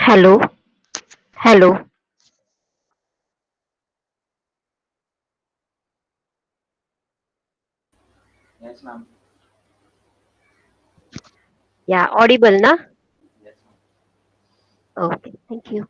Hello. Hello. Yes, ma'am. या Audible ना? Yes, ma'am. Okay, thank you.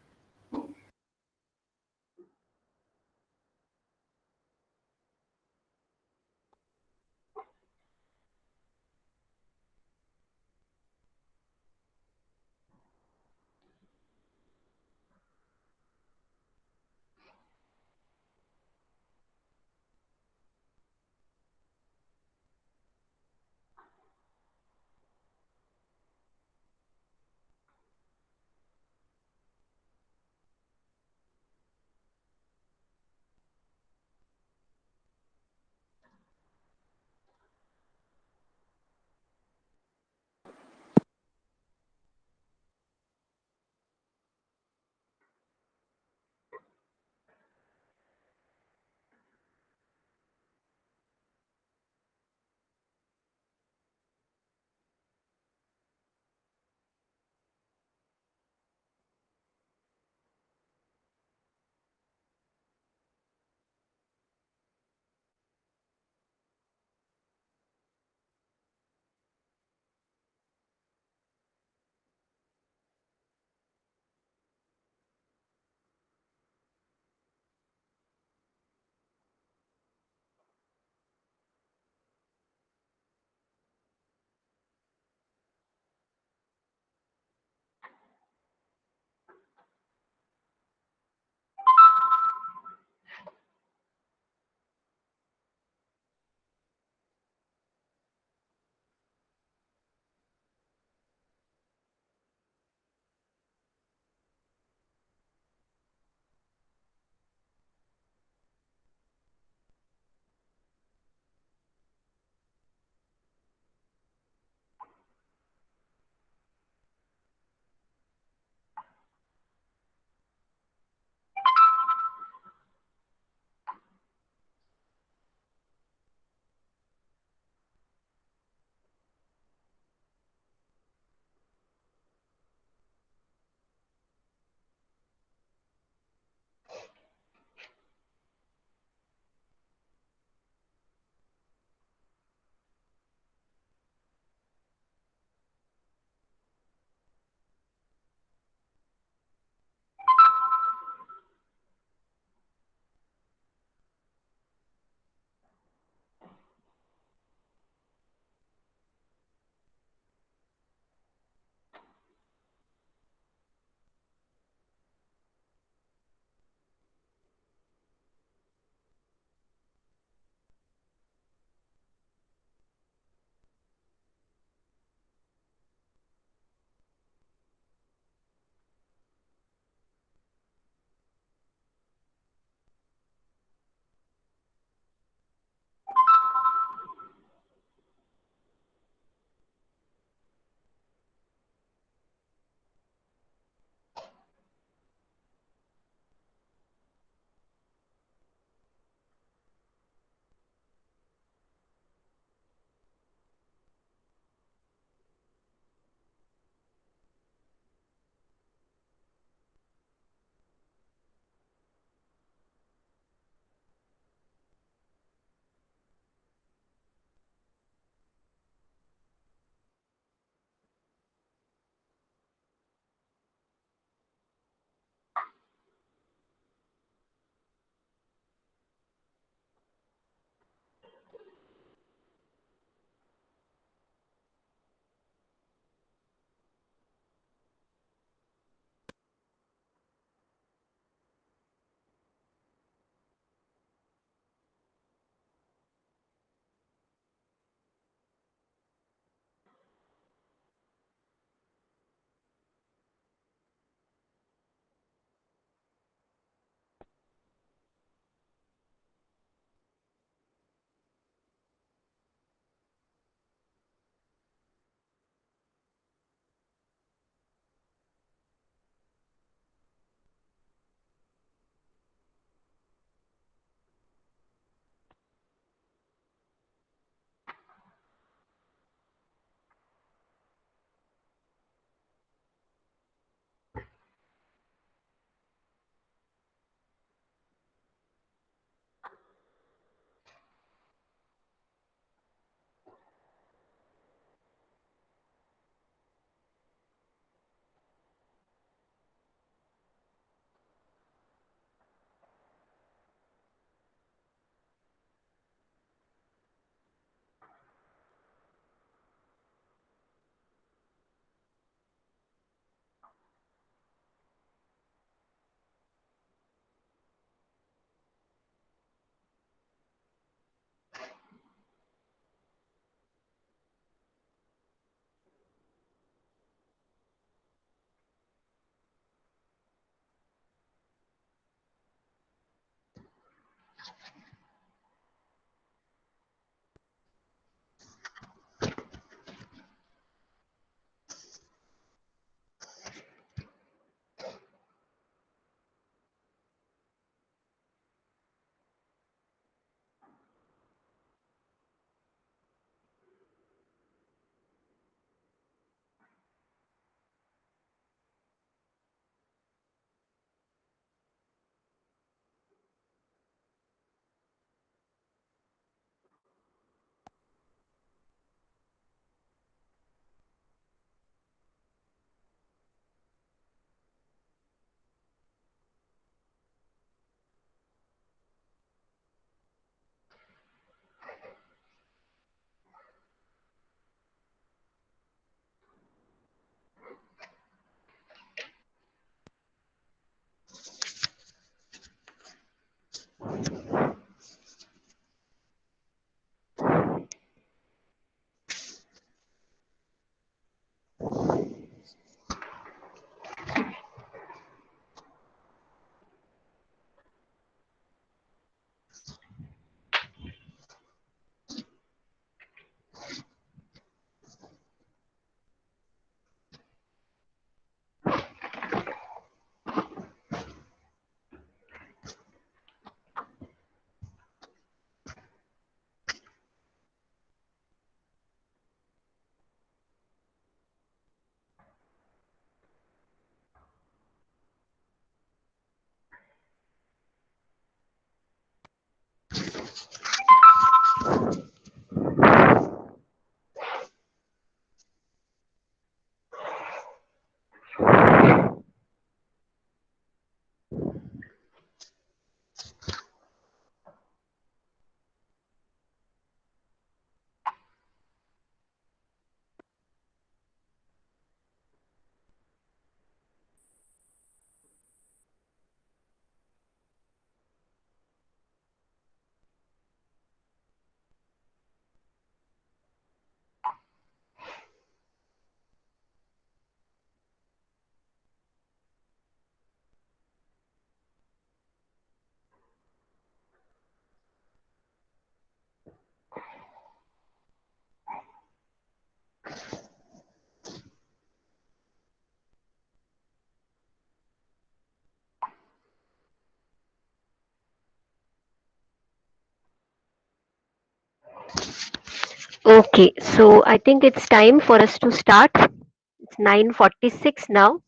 Okay, so I think it's time for us to start. It's 9:46 now.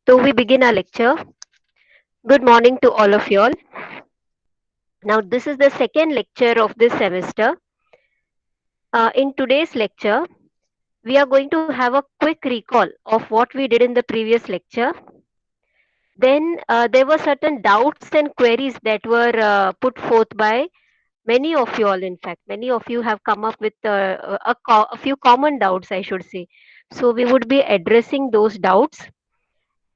So we begin our lecture. Good morning to all of you all. Now this is the second lecture of this semester. In today's lecture, we are going to have a quick recall of what we did in the previous lecture. Then there were certain doubts and queries that were put forth by many of you all. In fact, many of you have come up with a few common doubts, I should say. So we would be addressing those doubts.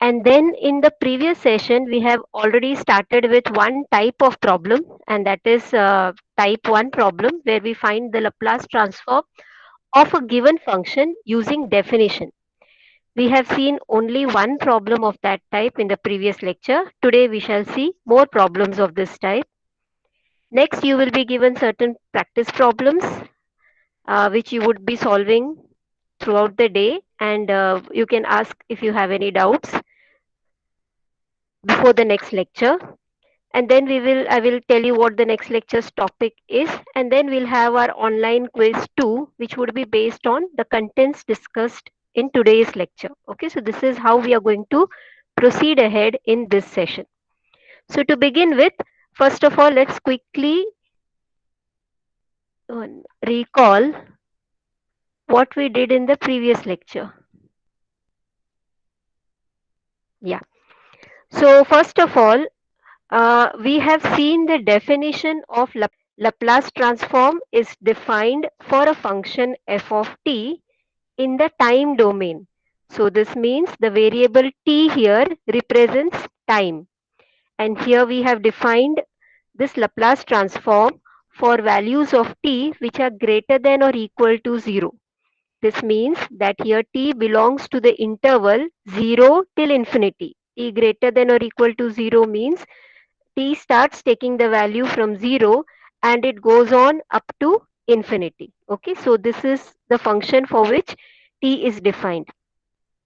And then in the previous session, we have already started with one type of problem, and that is type 1 problem, where we find the Laplace transform of a given function using definition. We have seen only one problem of that type in the previous lecture. Today we shall see more problems of this type. Next, you will be given certain practice problems which you would be solving throughout the day, and you can ask if you have any doubts before the next lecture. And then I will tell you what the next lecture's topic is, and then we'll have our online quiz 2, which would be based on the contents discussed in today's lecture. Okay, so this is how we are going to proceed ahead in this session. So to begin with, first of all, let's quickly recall what we did in the previous lecture. Yeah. So first of all, we have seen the definition of Laplace transform is defined for a function f of t in the time domain. So this means the variable t here represents time. And here we have defined this Laplace transform for values of t which are greater than or equal to 0. This means that here t belongs to the interval 0 till infinity. T greater than or equal to 0 means t starts taking the value from 0 and it goes on up to infinity. Okay, so this is the function for which t is defined.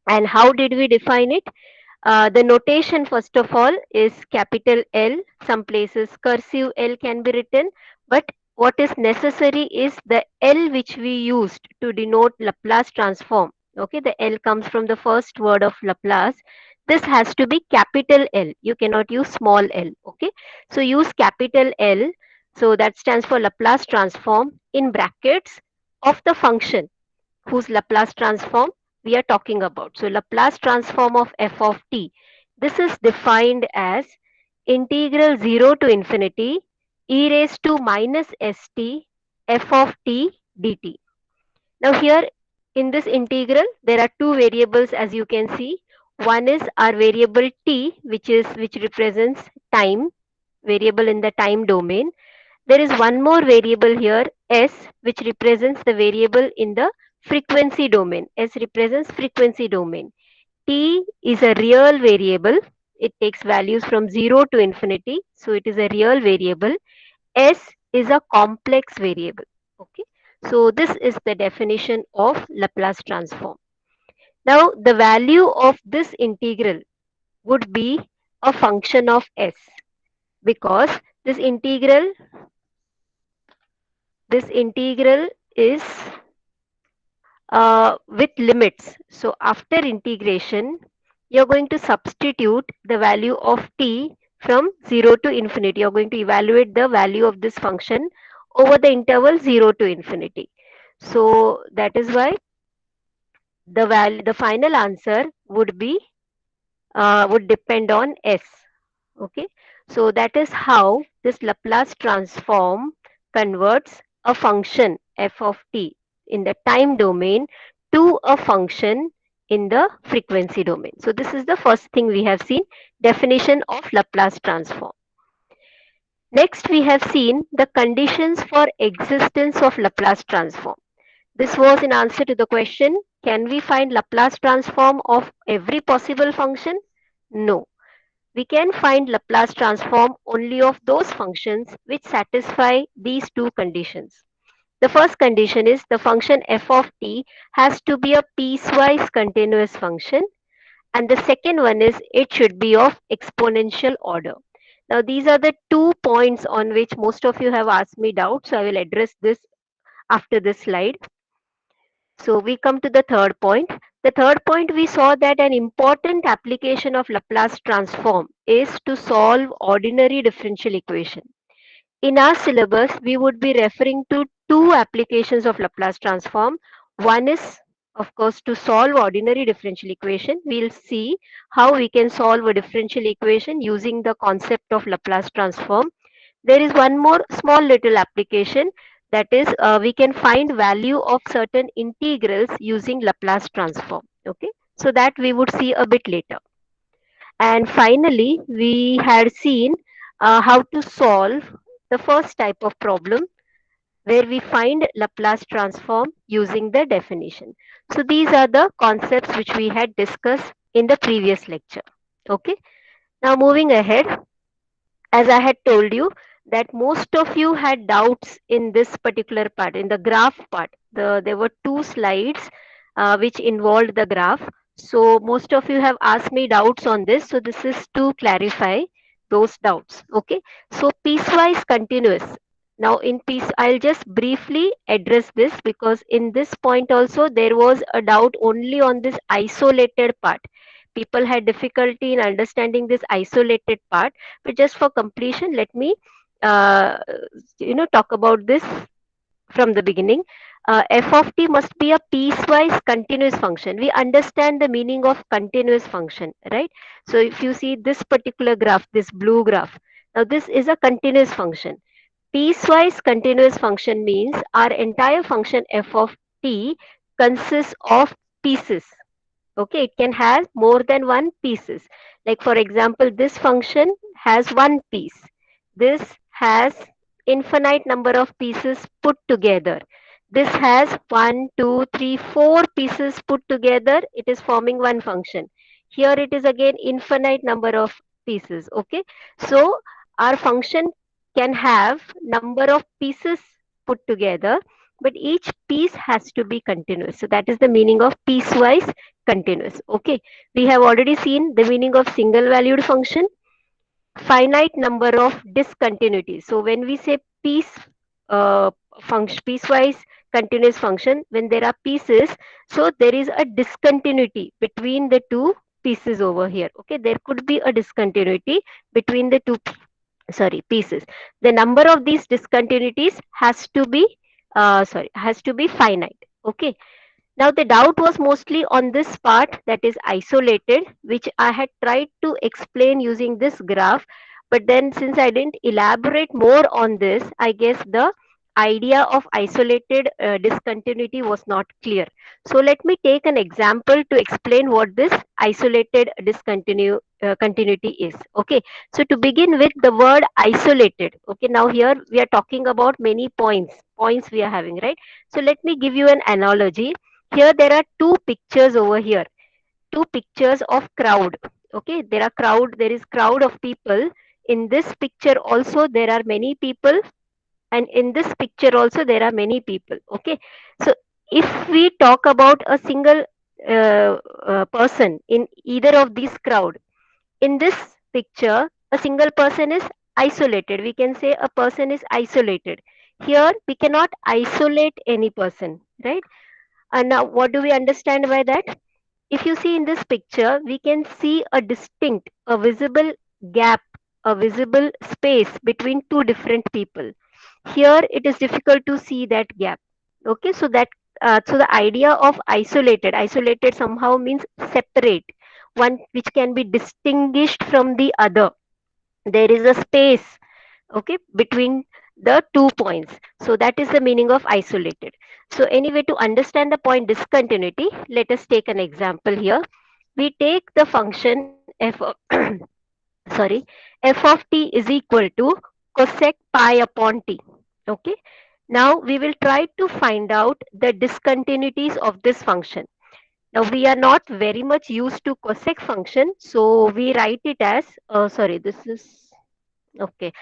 And how did we define it? The notation, first of all, is capital L. Some places cursive L can be written, but what is necessary is the L which we used to denote Laplace transform. Okay, the L comes from the first word of Laplace. This has to be capital L. You cannot use small l. Okay, so use capital L. So that stands for Laplace transform in brackets of the function whose Laplace transform we are talking about. So Laplace transform of f of t. This is defined as integral 0 to infinity e raised to minus st f of t dt. Now here in this integral there are two variables, as you can see. One is our variable t, which represents time, variable in the time domain. There is one more variable here, s, which represents the variable in the frequency domain. S represents frequency domain. T is a real variable. It takes values from 0 to infinity. So it is a real variable. S is a complex variable. Okay. So this is the definition of Laplace transform. Now the value of this integral would be a function of s, because this integral is with limits. So after integration, you're going to substitute the value of t from 0 to infinity. You're going to evaluate the value of this function over the interval 0 to infinity. So that is why the final answer would depend on s. Okay, so that is how this Laplace transform converts a function f of t in the time domain to a function in the frequency domain. So this is the first thing we have seen, definition of Laplace transform. Next, we have seen the conditions for existence of Laplace transform. This was in answer to the question, can we find Laplace transform of every possible function? No, we can find Laplace transform only of those functions which satisfy these two conditions. The first condition is the function f of t has to be a piecewise continuous function, and the second one is it should be of exponential order. Now these are the 2 points on which most of you have asked me doubts, so I will address this after this slide. So we come to the third point. The third point, we saw that an important application of Laplace transform is to solve ordinary differential equation. In our syllabus, we would be referring to two applications of Laplace transform. One is, of course, to solve ordinary differential equation. We'll see how we can solve a differential equation using the concept of Laplace transform. There is one more small little application, that is we can find value of certain integrals using Laplace transform. Okay, so that we would see a bit later. And finally, we had seen how to solve the first type of problem where we find Laplace transform using the definition. So these are the concepts which we had discussed in the previous lecture. Okay, now moving ahead, as I had told you that most of you had doubts in this particular part, in the graph part. There were two slides which involved the graph. So most of you have asked me doubts on this. So this is to clarify those doubts. Okay. So piecewise continuous. Now in piece, I'll just briefly address this because in this point also there was a doubt only on this isolated part. People had difficulty in understanding this isolated part, but just for completion, let me uh, talk about this from the beginning. F of t must be a piecewise continuous function. We understand the meaning of continuous function, right? So if you see this particular graph, this blue graph, now this is a continuous function. Piecewise continuous function means our entire function f of t consists of pieces. Okay, it can have more than one pieces. Like for example, this function has one piece. This has infinite number of pieces put together. This has one, two, three, four pieces put together. It is forming one function. Here it is again infinite number of pieces. Okay, so our function can have number of pieces put together, but each piece has to be continuous. So that is the meaning of piecewise continuous. Okay, we have already seen the meaning of single valued function, finite number of discontinuities. So when we say piecewise continuous function, when there are pieces, so there is a discontinuity between the two pieces over here. Okay, there could be a discontinuity between the two pieces. The number of these discontinuities has to be finite. Okay, now the doubt was mostly on this part, that is isolated, which I had tried to explain using this graph. But then since I didn't elaborate more on this, I guess the idea of isolated discontinuity was not clear. So let me take an example to explain what this isolated continuity is. Okay. So to begin with, the word isolated. Okay. Now here we are talking about many points we are having, right? So let me give you an analogy. Here there are two pictures over here, two pictures of crowd. Okay, there is crowd of people. In this picture also there are many people, and in this picture also there are many people. Okay, so if we talk about a single person in either of these crowd, in this picture a single person is isolated. We can say a person is isolated. Here we cannot isolate any person, right? And now, what do we understand by that? If you see in this picture, we can see a distinct, a visible gap, a visible space between two different people. Here, it is difficult to see that gap. Okay, so so the idea of isolated somehow means separate, one which can be distinguished from the other. There is a space, okay, between the 2 points. So that is the meaning of isolated. So anyway, to understand the point discontinuity, let us take an example here. We take the function sorry f of t is equal to cosec pi upon t. Okay, now we will try to find out the discontinuities of this function. Now we are not very much used to cosec function, so we write it as this is okay.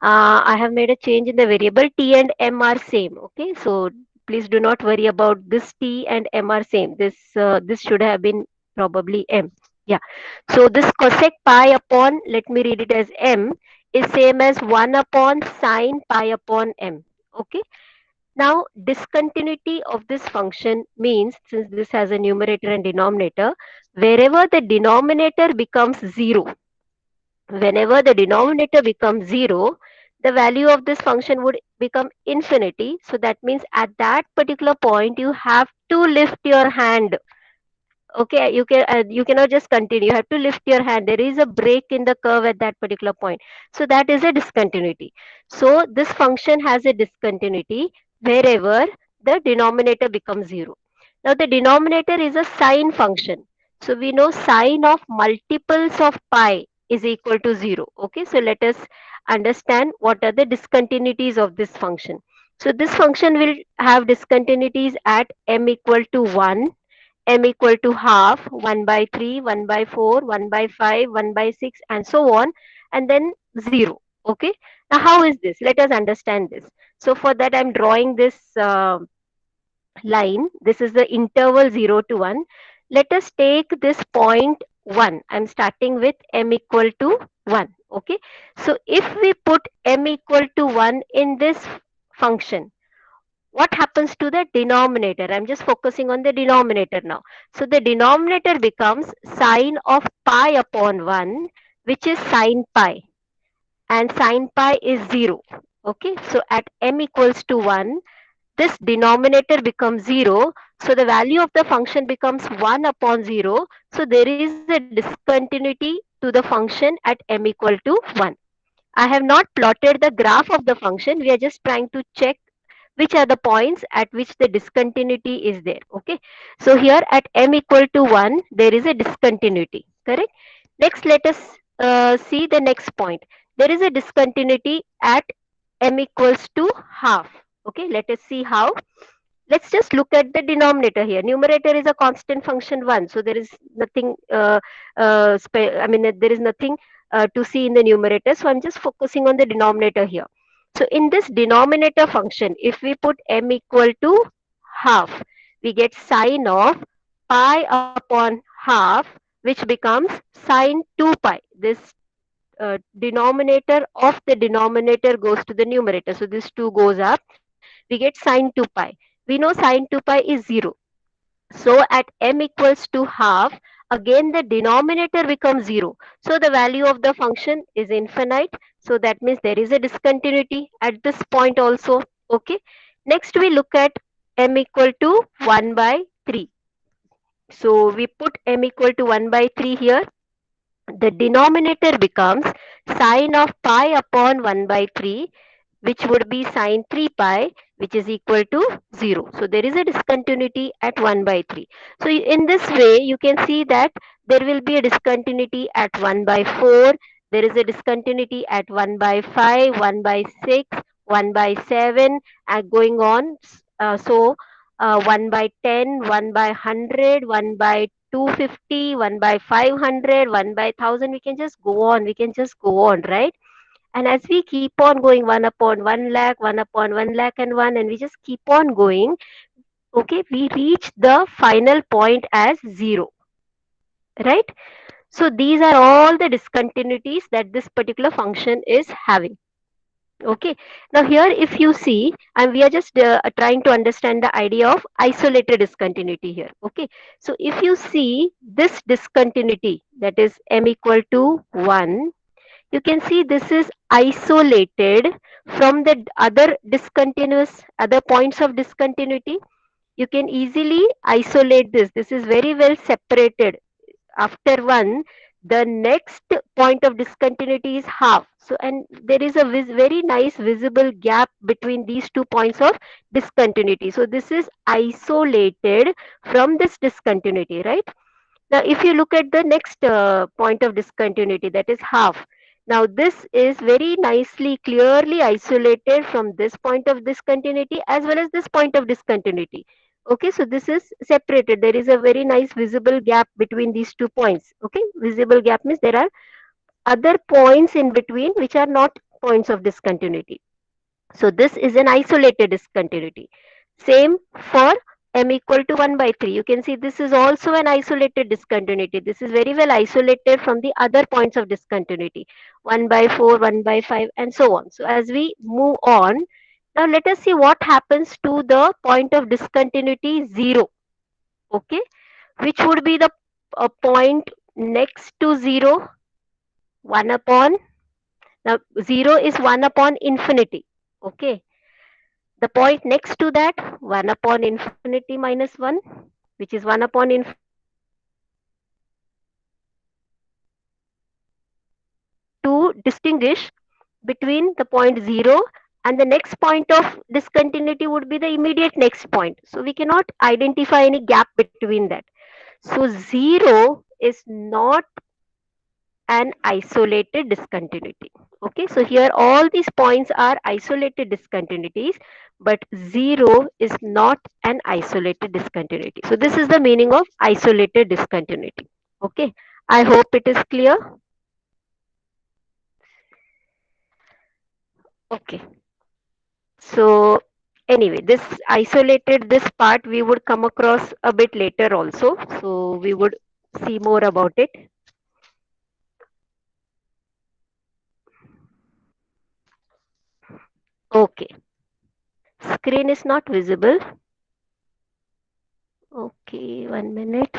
I have made a change in the variable. T and M are same. Okay, so please do not worry about this. T and M are same. This should have been probably M. Yeah. So this cosec pi upon, let me read it as M, is same as 1 upon sine pi upon M. Okay. Now, discontinuity of this function means, since this has a numerator and denominator, wherever the denominator becomes 0, whenever the denominator becomes 0, the value of this function would become infinity. So that means at that particular point, you have to lift your hand. Okay, you cannot just continue, you have to lift your hand. There is a break in the curve at that particular point, so that is a discontinuity. So this function has a discontinuity wherever the denominator becomes 0. Now the denominator is a sine function, so we know sine of multiples of pi is equal to 0. Okay, so let us understand what are the discontinuities of this function. So this function will have discontinuities at m equal to 1, m equal to half, 1 by 3, 1 by 4, 1 by 5, 1 by 6, and so on, and then 0. Okay. Now, how is this? Let us understand this. So, for that, I'm drawing this line. This is the interval 0 to 1. Let us take this point 1. I'm starting with m equal to 1. Okay. So, if we put m equal to 1 in this function, what happens to the denominator? I'm just focusing on the denominator now. So the denominator becomes sine of pi upon 1, which is sine pi, and sine pi is 0. Okay, so at m equals to 1, this denominator becomes 0. So the value of the function becomes 1 upon 0. So there is a discontinuity to the function at m equal to 1. I have not plotted the graph of the function. We are just trying to check which are the points at which the discontinuity is there. Okay, so here at m equal to 1 there is a discontinuity, correct? Next, let us see the next point. There is a discontinuity at m equals to half. Okay, let us see how. Let's just look at the denominator here. Numerator is a constant function 1, so there is nothing I mean there is nothing to see in the numerator, so I'm just focusing on the denominator here. So in this denominator function, if we put m equal to half, we get sine of pi upon half, which becomes sine 2 pi. This denominator of the denominator goes to the numerator, so this 2 goes up, we get sine 2 pi. We know sine 2 pi is 0. So at m equals to half, again the denominator becomes 0. So the value of the function is infinite. So that means there is a discontinuity at this point also. Okay. Next we look at m equal to 1 by 3. So we put m equal to 1 by 3 here. The denominator becomes sine of pi upon 1 by 3, which would be sine 3 pi, which is equal to 0. So there is a discontinuity at 1 by 3. So in this way, you can see that there will be a discontinuity at 1 by 4. There is a discontinuity at 1 by 5, 1 by 6, 1 by 7, and going on. So 1 by 10, 1 by 100, 1 by 250, 1 by 500, 1 by 1000. We can just go on. We can just go on, right? And as we keep on going, 1 upon 1 lakh, 1 upon 1 lakh and 1, and we just keep on going, okay, we reach the final point as 0, right? So these are all the discontinuities that this particular function is having. Okay, now here if you see, and we are just trying to understand the idea of isolated discontinuity here. Okay, so if you see this discontinuity, that is m equal to 1, you can see this is isolated from the other discontinuous, other points of discontinuity. You can easily isolate this. This is very well separated. After 1, the next point of discontinuity is half. So, and there is a very nice visible gap between these 2 points of discontinuity. So, this is isolated from this discontinuity, right? Now, if you look at the next point of discontinuity, that is half. Now, this is very nicely, clearly isolated from this point of discontinuity as well as this point of discontinuity. Okay, so this is separated. There is a very nice visible gap between these 2 points. Okay, visible gap means there are other points in between which are not points of discontinuity. So this is an isolated discontinuity. Same for m equal to 1 by 3. You can see this is also an isolated discontinuity. This is very well isolated from the other points of discontinuity. 1 by 4, 1 by 5 and so on. So as we move on, Now let us see what happens to the point of discontinuity 0. Okay, which would be the point next to 0? 1 upon, now 0 is 1 upon infinity. Okay, the point next to that, 1 upon infinity minus 1, which is 1 upon infinity minus 1. To distinguish between the point 0 and the next point of discontinuity would be the immediate next point. So we cannot identify any gap between that. So 0 is not an isolated discontinuity. Okay, so here all these points are isolated discontinuities, but 0 is not an isolated discontinuity. So this is the meaning of isolated discontinuity. Okay, I hope it is clear. Okay, so anyway, this isolated, this part we would come across a bit later also. So we would see more about it. Okay, screen is not visible. Okay, 1 minute.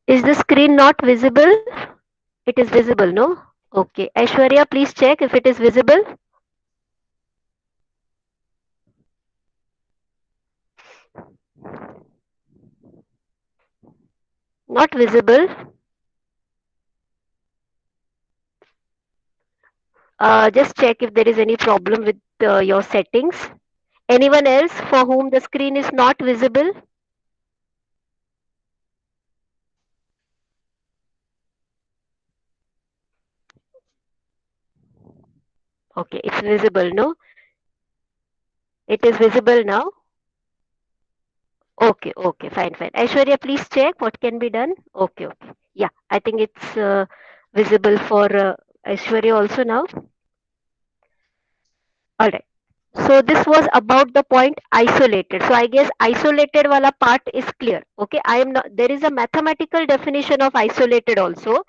Is the screen not visible? It is visible, no? Okay, Aishwarya, please check if it is visible. Not visible. Just check if there is any problem with your settings. Anyone else for whom the screen is not visible? Okay, it's visible, no? It is visible now. Okay, okay, fine, fine. Aishwarya, please check what can be done. Okay, okay. Yeah, I think it's visible for Aishwarya also now. All right. So this was about the point isolated. So I guess isolated wala part is clear. Okay, I am not. There is a mathematical definition of isolated also.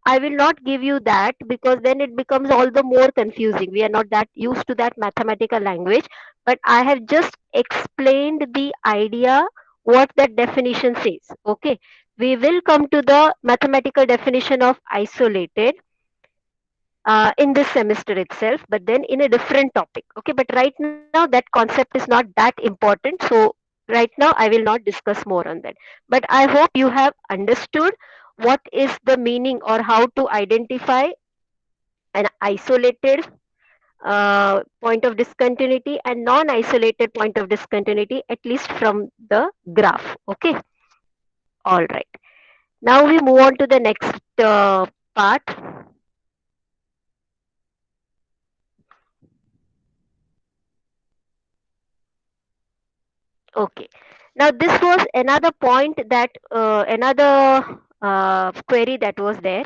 I will not give you that because then it becomes all the more confusing. We are not that used to that mathematical language, but I have just explained the idea what that definition says. Okay, we will come to the mathematical definition of isolated in this semester itself, but then in a different topic. Okay, but right now that concept is not that important. So right now I will not discuss more on that. But I hope you have understood what is the meaning or how to identify an isolated point of discontinuity and non-isolated point of discontinuity, at least from the graph. Okay, all right. Now we move on to the next part. Okay. Now this was another point that another query that was there.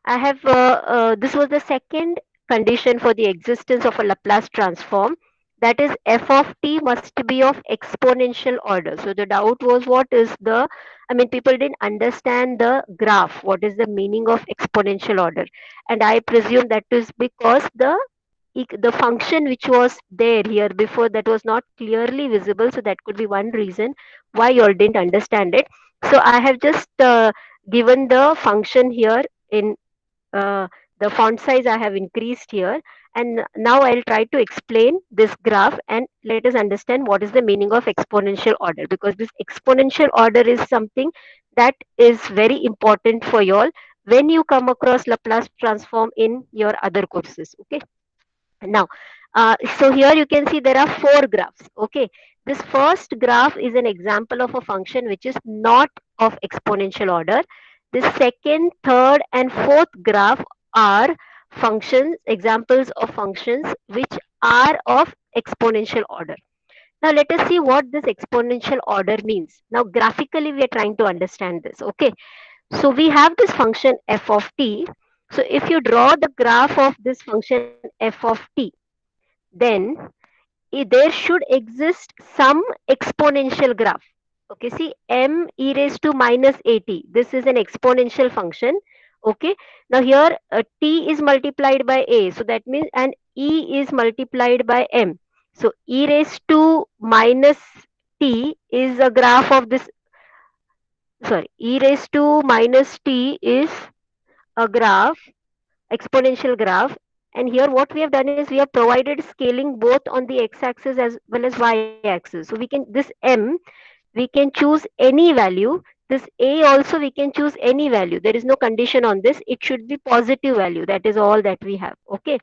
I have this was the second condition for the existence of a Laplace transform. That is, f of t must be of exponential order. So the doubt was, what is the? I mean, people didn't understand the graph. What is the meaning of exponential order? And I presume that is because the function which was there here before, that was not clearly visible, so that could be one reason why you all didn't understand it. So I have just given the function here in the font size I have increased here, and now I'll try to explain this graph and let us understand what is the meaning of exponential order, because this exponential order is something that is very important for you all when you come across Laplace transform in your other courses. Okay, now, so here you can see there are four graphs. Okay, this first graph is an example of a function which is not of exponential order. The second, third, and fourth graph are functions, examples of functions which are of exponential order. Now let us see what this exponential order means. Now graphically we are trying to understand this. Okay, so we have this function f of t. So if you draw the graph of this function f of t, then there should exist some exponential graph. Okay, see, m e raised to minus at. This is an exponential function. Okay, now here t is multiplied by a, so that means, and e is multiplied by m. So e raised to minus t is a graph of this, sorry, e raised to minus t is a graph, exponential graph. And here what we have done is we have provided scaling both on the x-axis as well as y-axis. So we can, this m, we can choose any value. This a also we can choose any value. There is no condition on this. It should be positive value. That is all that we have. Okay.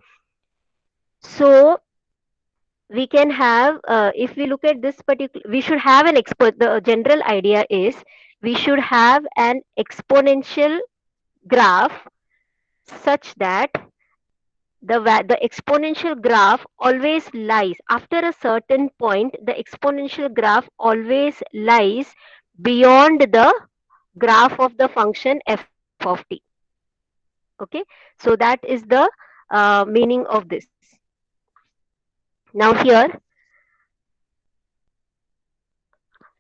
So we can have, if we look at this particular, we should have an expert. The general idea is we should have an exponential graph such that the exponential graph always lies after a certain point. The exponential graph always lies beyond the graph of the function f of t. Okay, so that is the meaning of this. Now here,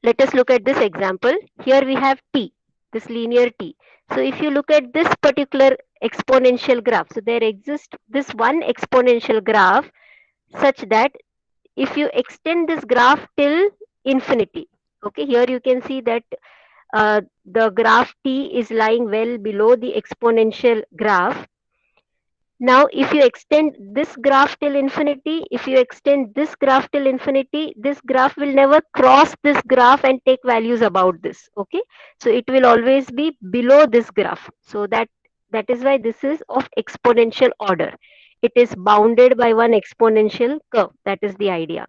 let us look at this example. Here we have t, this linear t. So if you look at this particular exponential graph, so there exists this one exponential graph such that if you extend this graph till infinity, okay, here you can see that the graph t is lying well below the exponential graph. Now, if you extend this graph till infinity, if you extend this graph till infinity, this graph will never cross this graph and take values about this. Okay, so it will always be below this graph. So that is why this is of exponential order. It is bounded by one exponential curve. That is the idea.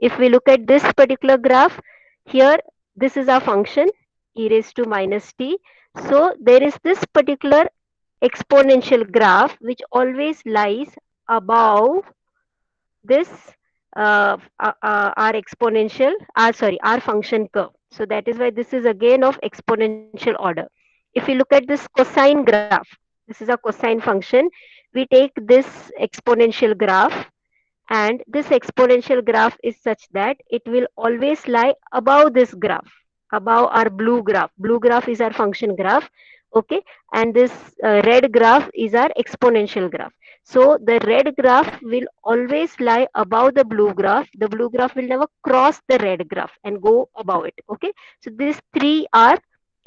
If we look at this particular graph, here this is our function e raised to minus t. So there is this particular exponential graph which always lies above this our exponential, sorry, our function curve. So that is why this is again of exponential order. If you look at this cosine graph, this is a cosine function. We take this exponential graph, and this exponential graph is such that it will always lie above this graph, above our blue graph. Blue graph is our function graph. Okay, and this red graph is our exponential graph. So the red graph will always lie above the blue graph. The blue graph will never cross the red graph and go above it. Okay, so these three are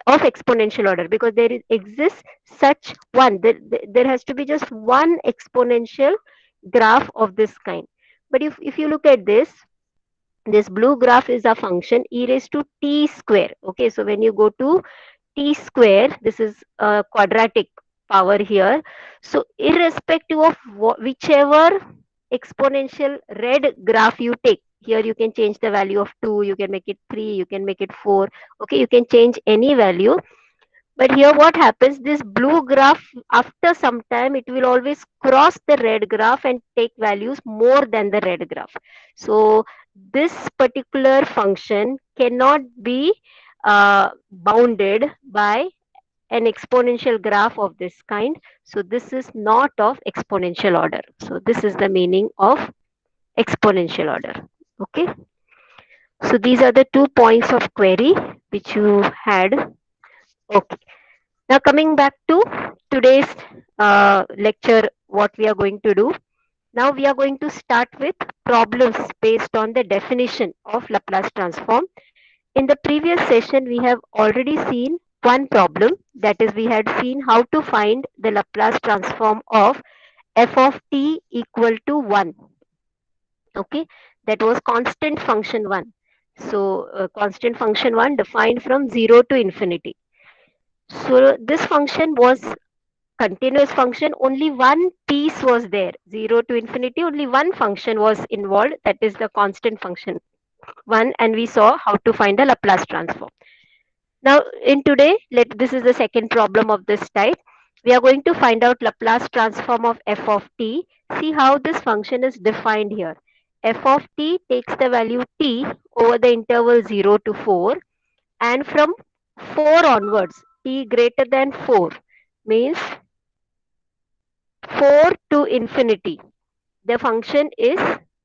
of exponential order because there is exists such one, there has to be just one exponential graph of this kind. But if you look at this blue graph is a function e raised to t square. Okay, so when you go to t square, this is a quadratic power here. So irrespective of whichever exponential red graph you take, here you can change the value of 2, you can make it 3, you can make it 4. Okay, you can change any value. But here what happens, this blue graph, after some time, it will always cross the red graph and take values more than the red graph. So this particular function cannot be bounded by an exponential graph of this kind. So this is not of exponential order. So this is the meaning of exponential order. Okay. So these are the 2 points of query which you had. Okay. Now coming back to today's lecture, what we are going to do. Now we are going to start with problems based on the definition of Laplace transform. In the previous session, we have already seen one problem, that is we had seen how to find the Laplace transform of f of t equal to 1. Okay, that was constant function 1. So constant function 1 defined from 0 to infinity. So this function was continuous function, only one piece was there, 0 to infinity, only one function was involved, that is the constant function 1, and we saw how to find the Laplace transform. Now in today, this is the second problem of this type. We are going to find out Laplace transform of f of t. See how this function is defined here. F of t takes the value t over the interval 0 to 4, and from 4 onwards, t greater than 4 means 4 to infinity, the function is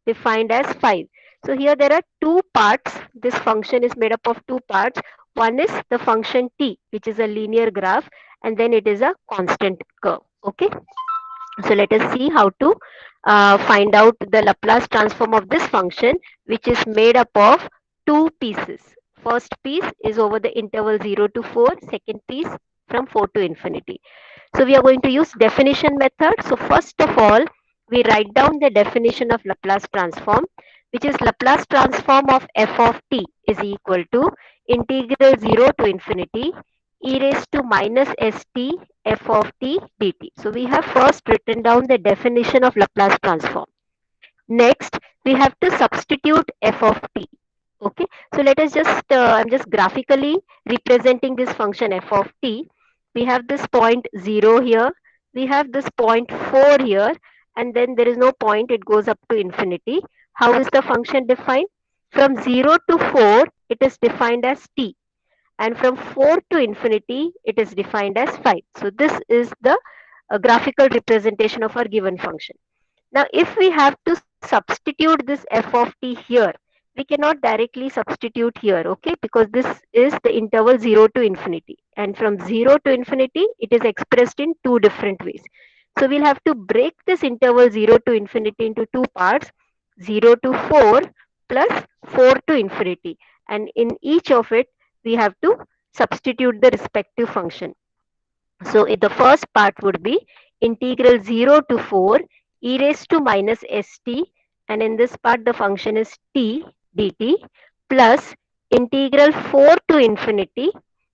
defined as 5. So here there are two parts. This function is made up of two parts. One is the function t, which is a linear graph, and then it is a constant curve. Okay, so let us see how to find out the Laplace transform of this function, which is made up of two pieces. First piece is over the interval 0 to 4, second piece from 4 to infinity. So we are going to use definition method. So first of all, we write down the definition of Laplace transform, which is Laplace transform of f of t is equal to integral 0 to infinity e raised to minus st f of t dt. So we have first written down the definition of Laplace transform. Next, we have to substitute f of t. Okay, so let us just, I'm just graphically representing this function f of t. We have this point 0 here, we have this point 4 here, and then there is no point, it goes up to infinity. How is the function defined? From 0 to 4, it is defined as t, and from 4 to infinity, it is defined as 5. So this is the graphical representation of our given function. Now, if we have to substitute this f of t here, we cannot directly substitute here, okay, because this is the interval 0 to infinity. And from 0 to infinity, it is expressed in two different ways. So we'll have to break this interval 0 to infinity into two parts, 0 to 4 plus 4 to infinity. And in each of it, we have to substitute the respective function. So the first part would be integral 0 to 4 e raised to minus st, and in this part the function is t dt, plus integral 4 to infinity,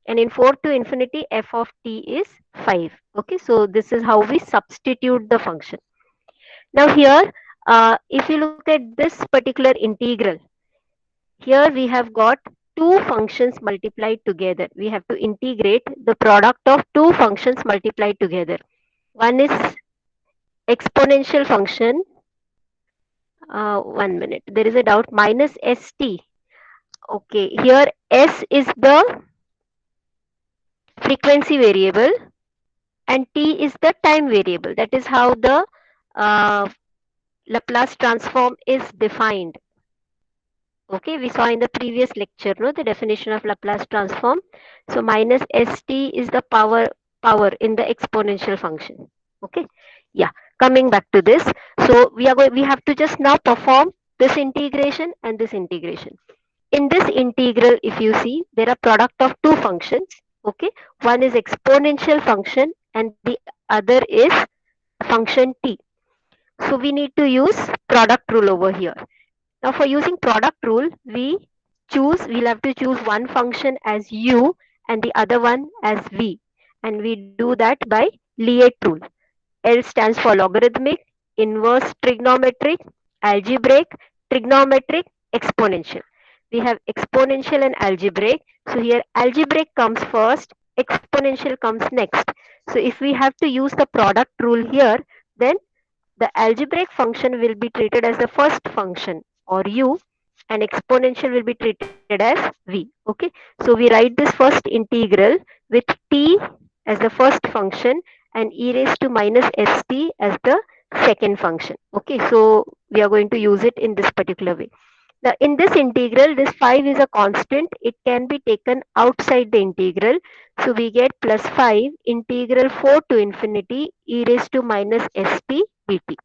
and in 4 to infinity f of t is 5. Okay, so this is how we substitute the function. Now here, if you look at this particular integral, here we have got two functions multiplied together. We have to integrate the product of two functions multiplied together. One is exponential function. 1 minute. There is a doubt. Minus st. Okay. Here s is the frequency variable and t is the time variable. That is how the uh, Laplace transform is defined. Okay, we saw in the previous lecture, no, the definition of Laplace transform. So minus st is the power in the exponential function. Okay, yeah. Coming back to this, so we have to just now perform this integration and this integration. In this integral, if you see, there are product of two functions. Okay, one is exponential function and the other is function t. So we need to use product rule over here. Now for using product rule, we'll have to choose one function as u and the other one as v. And we do that by Liet rule. L stands for logarithmic, inverse trigonometric, algebraic, trigonometric, exponential. We have exponential and algebraic. So here algebraic comes first, exponential comes next. So if we have to use the product rule here, then the algebraic function will be treated as the first function or u, and exponential will be treated as v. Okay, so we write this first integral with t as the first function and e raised to minus st as the second function. Okay, so we are going to use it in this particular way. Now in this integral, this 5 is a constant. It can be taken outside the integral. So we get plus 5 integral 4 to infinity e raised to minus st dt.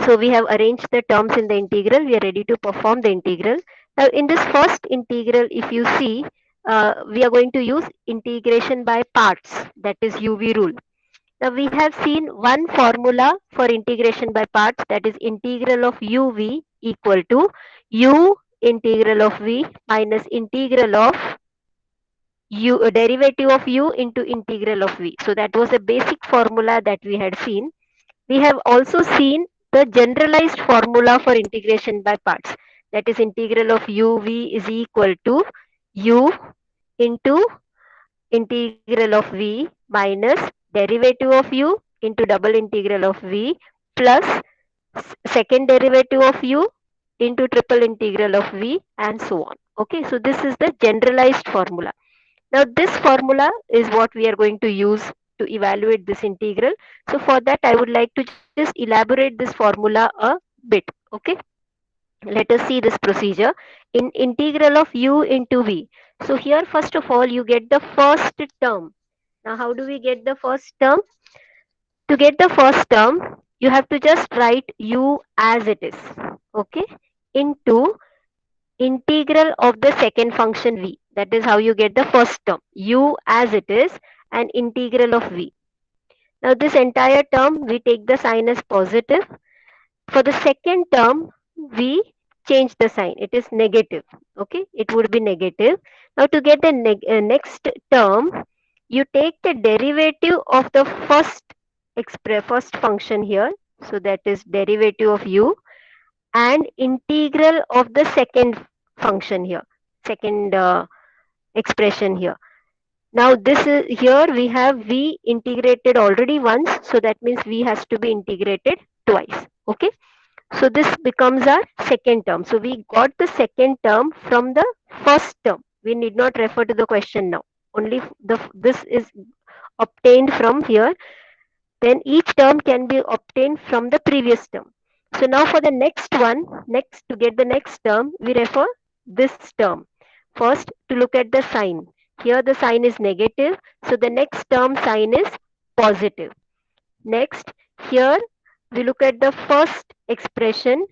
So we have arranged the terms in the integral. We are ready to perform the integral. Now in this first integral, if you see, we are going to use integration by parts, that is UV rule. Now we have seen one formula for integration by parts, that is integral of UV equal to U integral of V minus integral of U, derivative of U into integral of V. So that was a basic formula that we had seen. We have also seen the generalized formula for integration by parts, that is integral of uv is equal to u into integral of v minus derivative of u into double integral of v plus second derivative of u into triple integral of v and so on. Okay, so this is the generalized formula. Now this formula is what we are going to use to evaluate this integral. So for that I would like to just elaborate this formula a bit. Okay, let us see this procedure in integral of u into v. So here first of all you get the first term. Now, how do we get the first term? To get the first term, you have to just write u as it is, okay, into integral of the second function v. That is how you get the first term, u as it is and integral of v. Now, this entire term, we take the sign as positive. For the second term, we change the sign. It is negative. Okay, it would be negative. Now, to get the next term, you take the derivative of the first function here. So that is derivative of u and integral of the second function here, second expression here. Now this is here we have v integrated already once, so that means v has to be integrated twice. Okay, so this becomes our second term. So we got the second term from the first term. We need not refer to the question now. Only this is obtained from here. Then each term can be obtained from the previous term. So now for the next one, next to get the next term, we refer this term. First to look at the sign. Here the sign is negative, so the next term sign is positive. Next, here we look at the first expression,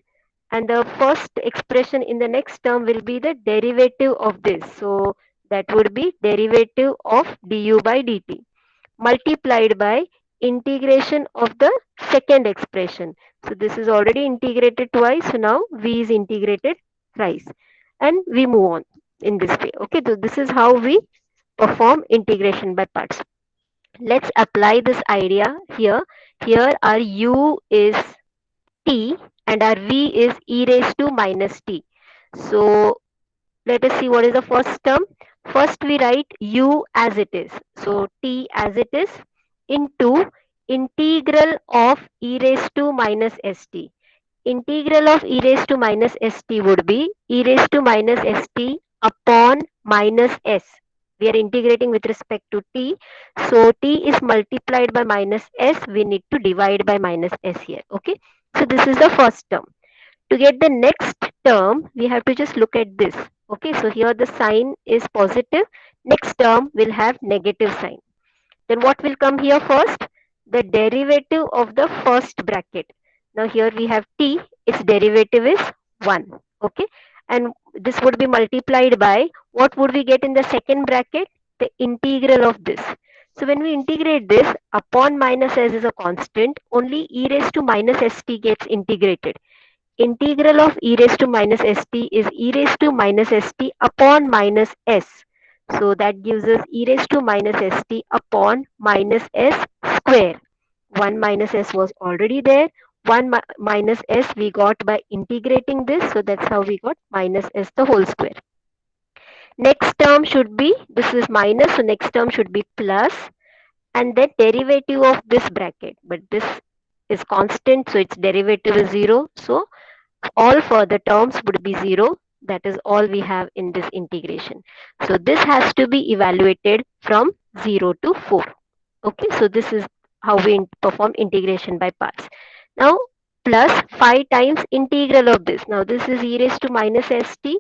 and the first expression in the next term will be the derivative of this. So that would be derivative of du by dt multiplied by integration of the second expression. So this is already integrated twice. So now v is integrated thrice. And we move on in this way. Okay, so this is how we perform integration by parts. Let's apply this idea here. Here our u is t and our v is e raised to minus t. So let us see what is the first term. First we write u as it is. So t as it is into integral of e raised to minus st. Integral of e raised to minus st would be e raised to minus st upon minus s. We are integrating with respect to t. So t is multiplied by minus s. We need to divide by minus s here. Okay. So this is the first term. To get the next term, we have to just look at this. Okay, so here the sign is positive. Next term will have negative sign. Then what will come here first? The derivative of the first bracket. Now here we have t, its derivative is 1. Okay, and this would be multiplied by what would we get in the second bracket? The integral of this. So when we integrate this, upon minus s is a constant, only e raised to minus st gets integrated. Integral of e raised to minus st is e raised to minus st upon minus s. So that gives us e raised to minus st upon minus s square. 1 minus s was already there. 1 minus s we got by integrating this. So that's how we got minus s the whole square. Next term should be, this is minus, so next term should be plus, and then derivative of this bracket. But this is constant, so its derivative is 0. So all further terms would be 0. That is all we have in this integration. So this has to be evaluated from 0 to 4. Okay, so this is how we perform integration by parts. Now plus 5 times integral of this. Now this is e raised to minus st.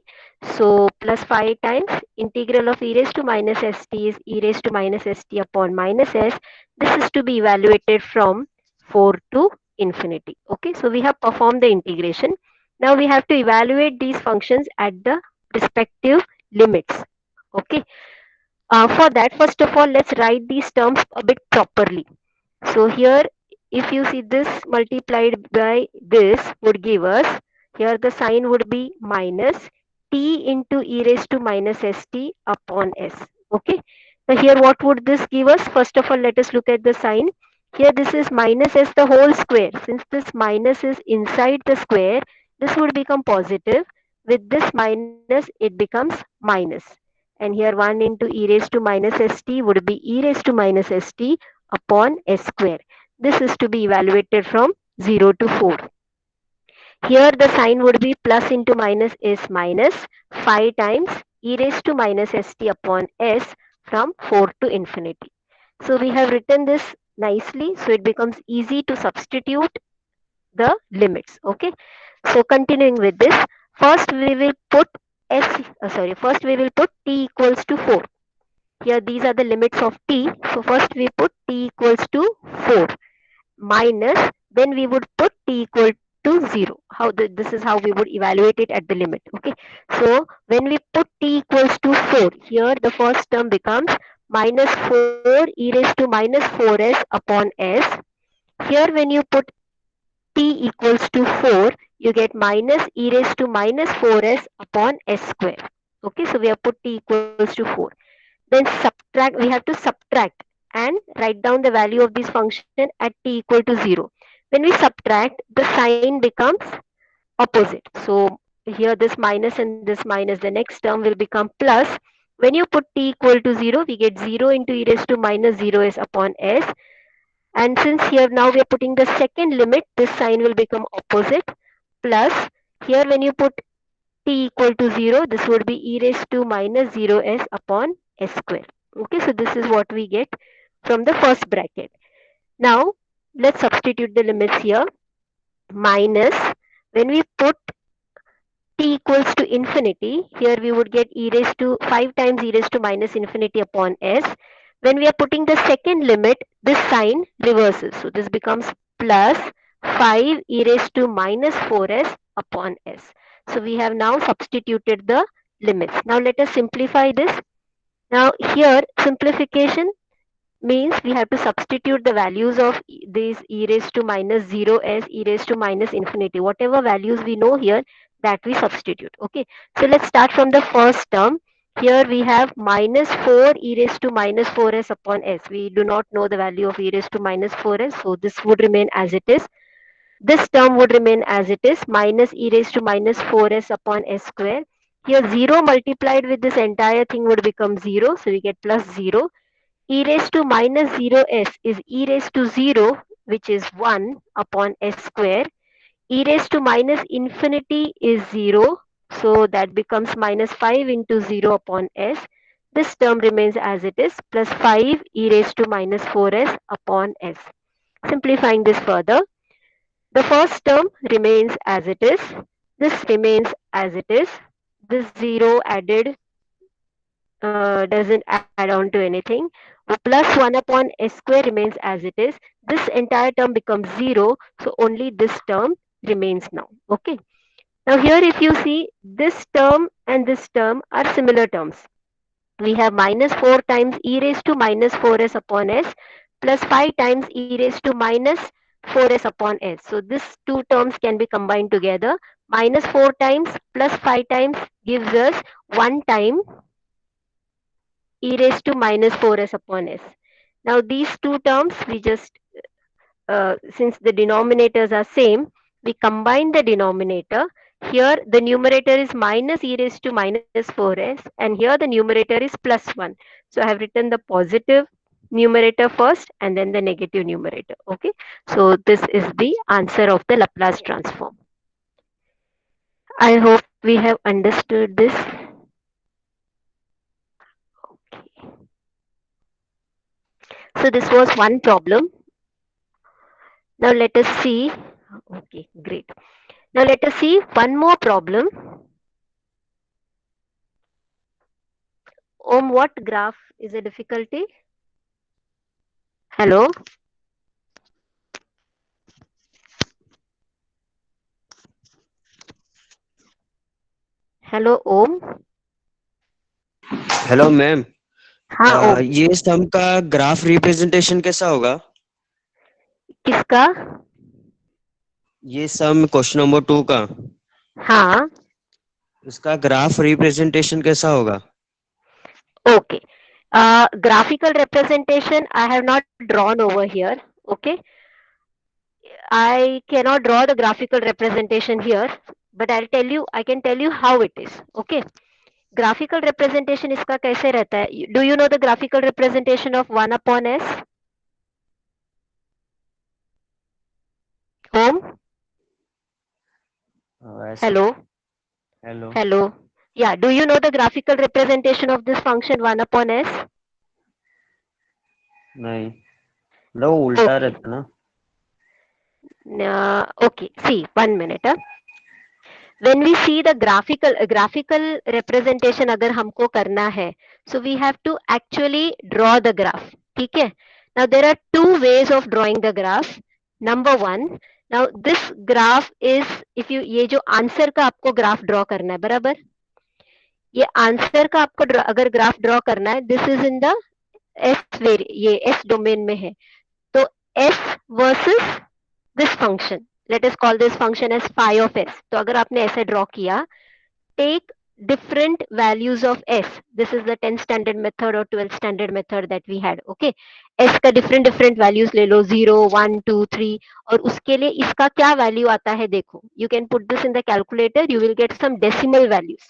So plus 5 times integral of e raised to minus st is e raised to minus st upon minus s. This is to be evaluated from 4 to infinity. Okay, so we have performed the integration. Now we have to evaluate these functions at the respective limits. Okay. For that, first of all, let's write these terms a bit properly. So here, if you see this multiplied by this would give us, here the sign would be minus t into e raised to minus st upon s. Okay. Now here what would this give us? First of all, let us look at the sign. Here this is minus s the whole square. Since this minus is inside the square, this would become positive. With this minus, it becomes minus. And here 1 into e raised to minus st would be e raised to minus st upon s square. This is to be evaluated from 0 to 4. Here the sign would be plus into minus is minus 5 times e raised to minus st upon s from 4 to infinity. So we have written this nicely, so it becomes easy to substitute the limits. Okay. So continuing with this, first we will put first we will put t equals to 4. Here these are the limits of t. So first we put t equals to 4 minus, then we would put t equal to 0. This is how we would evaluate it at the limit. Okay. So when we put t equals to 4, here the first term becomes minus 4 e raised to minus 4s upon s. Here when you put t equals to 4, you get minus e raised to minus 4s upon s square. Okay, so we have put t equals to 4. Then subtract, we have to subtract and write down the value of this function at t equal to 0. When we subtract, the sign becomes opposite. So here this minus and this minus, the next term will become plus. When you put t equal to 0, we get 0 into e raised to minus 0s upon s. And since here now we are putting the second limit, this sign will become opposite. Plus, here when you put t equal to 0, this would be e raised to minus 0s upon s square. Okay, so this is what we get from the first bracket. Now, let's substitute the limits here. Minus, when we put t equals to infinity, here we would get e raised to 5 times e raised to minus infinity upon s. When we are putting the second limit, this sign reverses. So this becomes plus 5 e raised to minus 4s upon s. So we have now substituted the limits. Now let us simplify this. Now here simplification means we have to substitute the values of these e raised to minus 0s, e raised to minus infinity. Whatever values we know here, that we substitute. Okay, so let's start from the first term. Here we have minus 4 e raised to minus 4s upon s. We do not know the value of e raised to minus 4s, so this would remain as it is. This term would remain as it is, minus e raised to minus 4s upon s square. Here 0 multiplied with this entire thing would become 0, so we get plus 0. E raised to minus 0s is e raised to 0, which is 1 upon s square. E raised to minus infinity is 0, so that becomes minus 5 into 0 upon s. This term remains as it is, plus 5 e raised to minus 4s upon s. Simplifying this further, the first term remains as it is, this remains as it is, this 0 added doesn't add on to anything. Plus 1 upon s square remains as it is. This entire term becomes 0, so only this term remains now. Okay. Now here if you see, this term and this term are similar terms. We have minus 4 times e raised to minus 4s upon s plus 5 times e raised to minus 4s upon s. So these two terms can be combined together. Minus 4 times plus 5 times gives us 1 time e raised to minus 4s upon s. Now these two terms we just, since the denominators are same, we combine the denominator. Here the numerator is minus e raised to minus 4s and here the numerator is plus 1. So I have written the positive numerator first and then the negative numerator. Okay, so this is the answer of the Laplace transform. I hope we have understood this. Okay. So this was one problem. Now let us see. Okay, great. Now let us see one more problem. What graph is a difficulty? Hello? Hello, Om? Hello ma'am. हाँ ओम, ये सम का graph representation कैसा होगा? किसका? ये some question number 2 का, हाँ, इसका ग्राफ रिप्रेजेंटेशन कैसा होगा? okay. Graphical representation I have not drawn over here. Okay, I cannot draw the graphical representation here, but I'll tell you, I can tell you how it is. Okay, graphical representation इसका कैसे रहता है? Do you know the graphical representation of 1 upon s? Om? ऐसा। Hello? Hello. Hello? Yeah, do you know the graphical representation of this function 1 upon s? नहीं, मतलब वो उल्टा Okay. रहता ना। Okay, see, 1 minute. when we see the graphical representation अगर हमको करना है, so we have to actually draw the graph. ठीक है? Now there are two ways of drawing the graph. Number one, now this graph is, if you, ये जो answer का आपको ग्राफ ड्रॉ करना है, बराबर, ये आंसर का आपको अगर ग्राफ ड्रॉ करना है, this is in the S ये एस डोमेन में है, तो S versus this function, let us call this function as phi of S. तो अगर आपने ऐसे ड्रॉ किया, take different values of s. This is the 10th standard method or 12th standard method that we had. Okay, s का different values ले लो, 0 1 2 3, और उसके लिए इसका क्या वैल्यू आता है देखो. You can put this in the calculator, you will get some decimal values.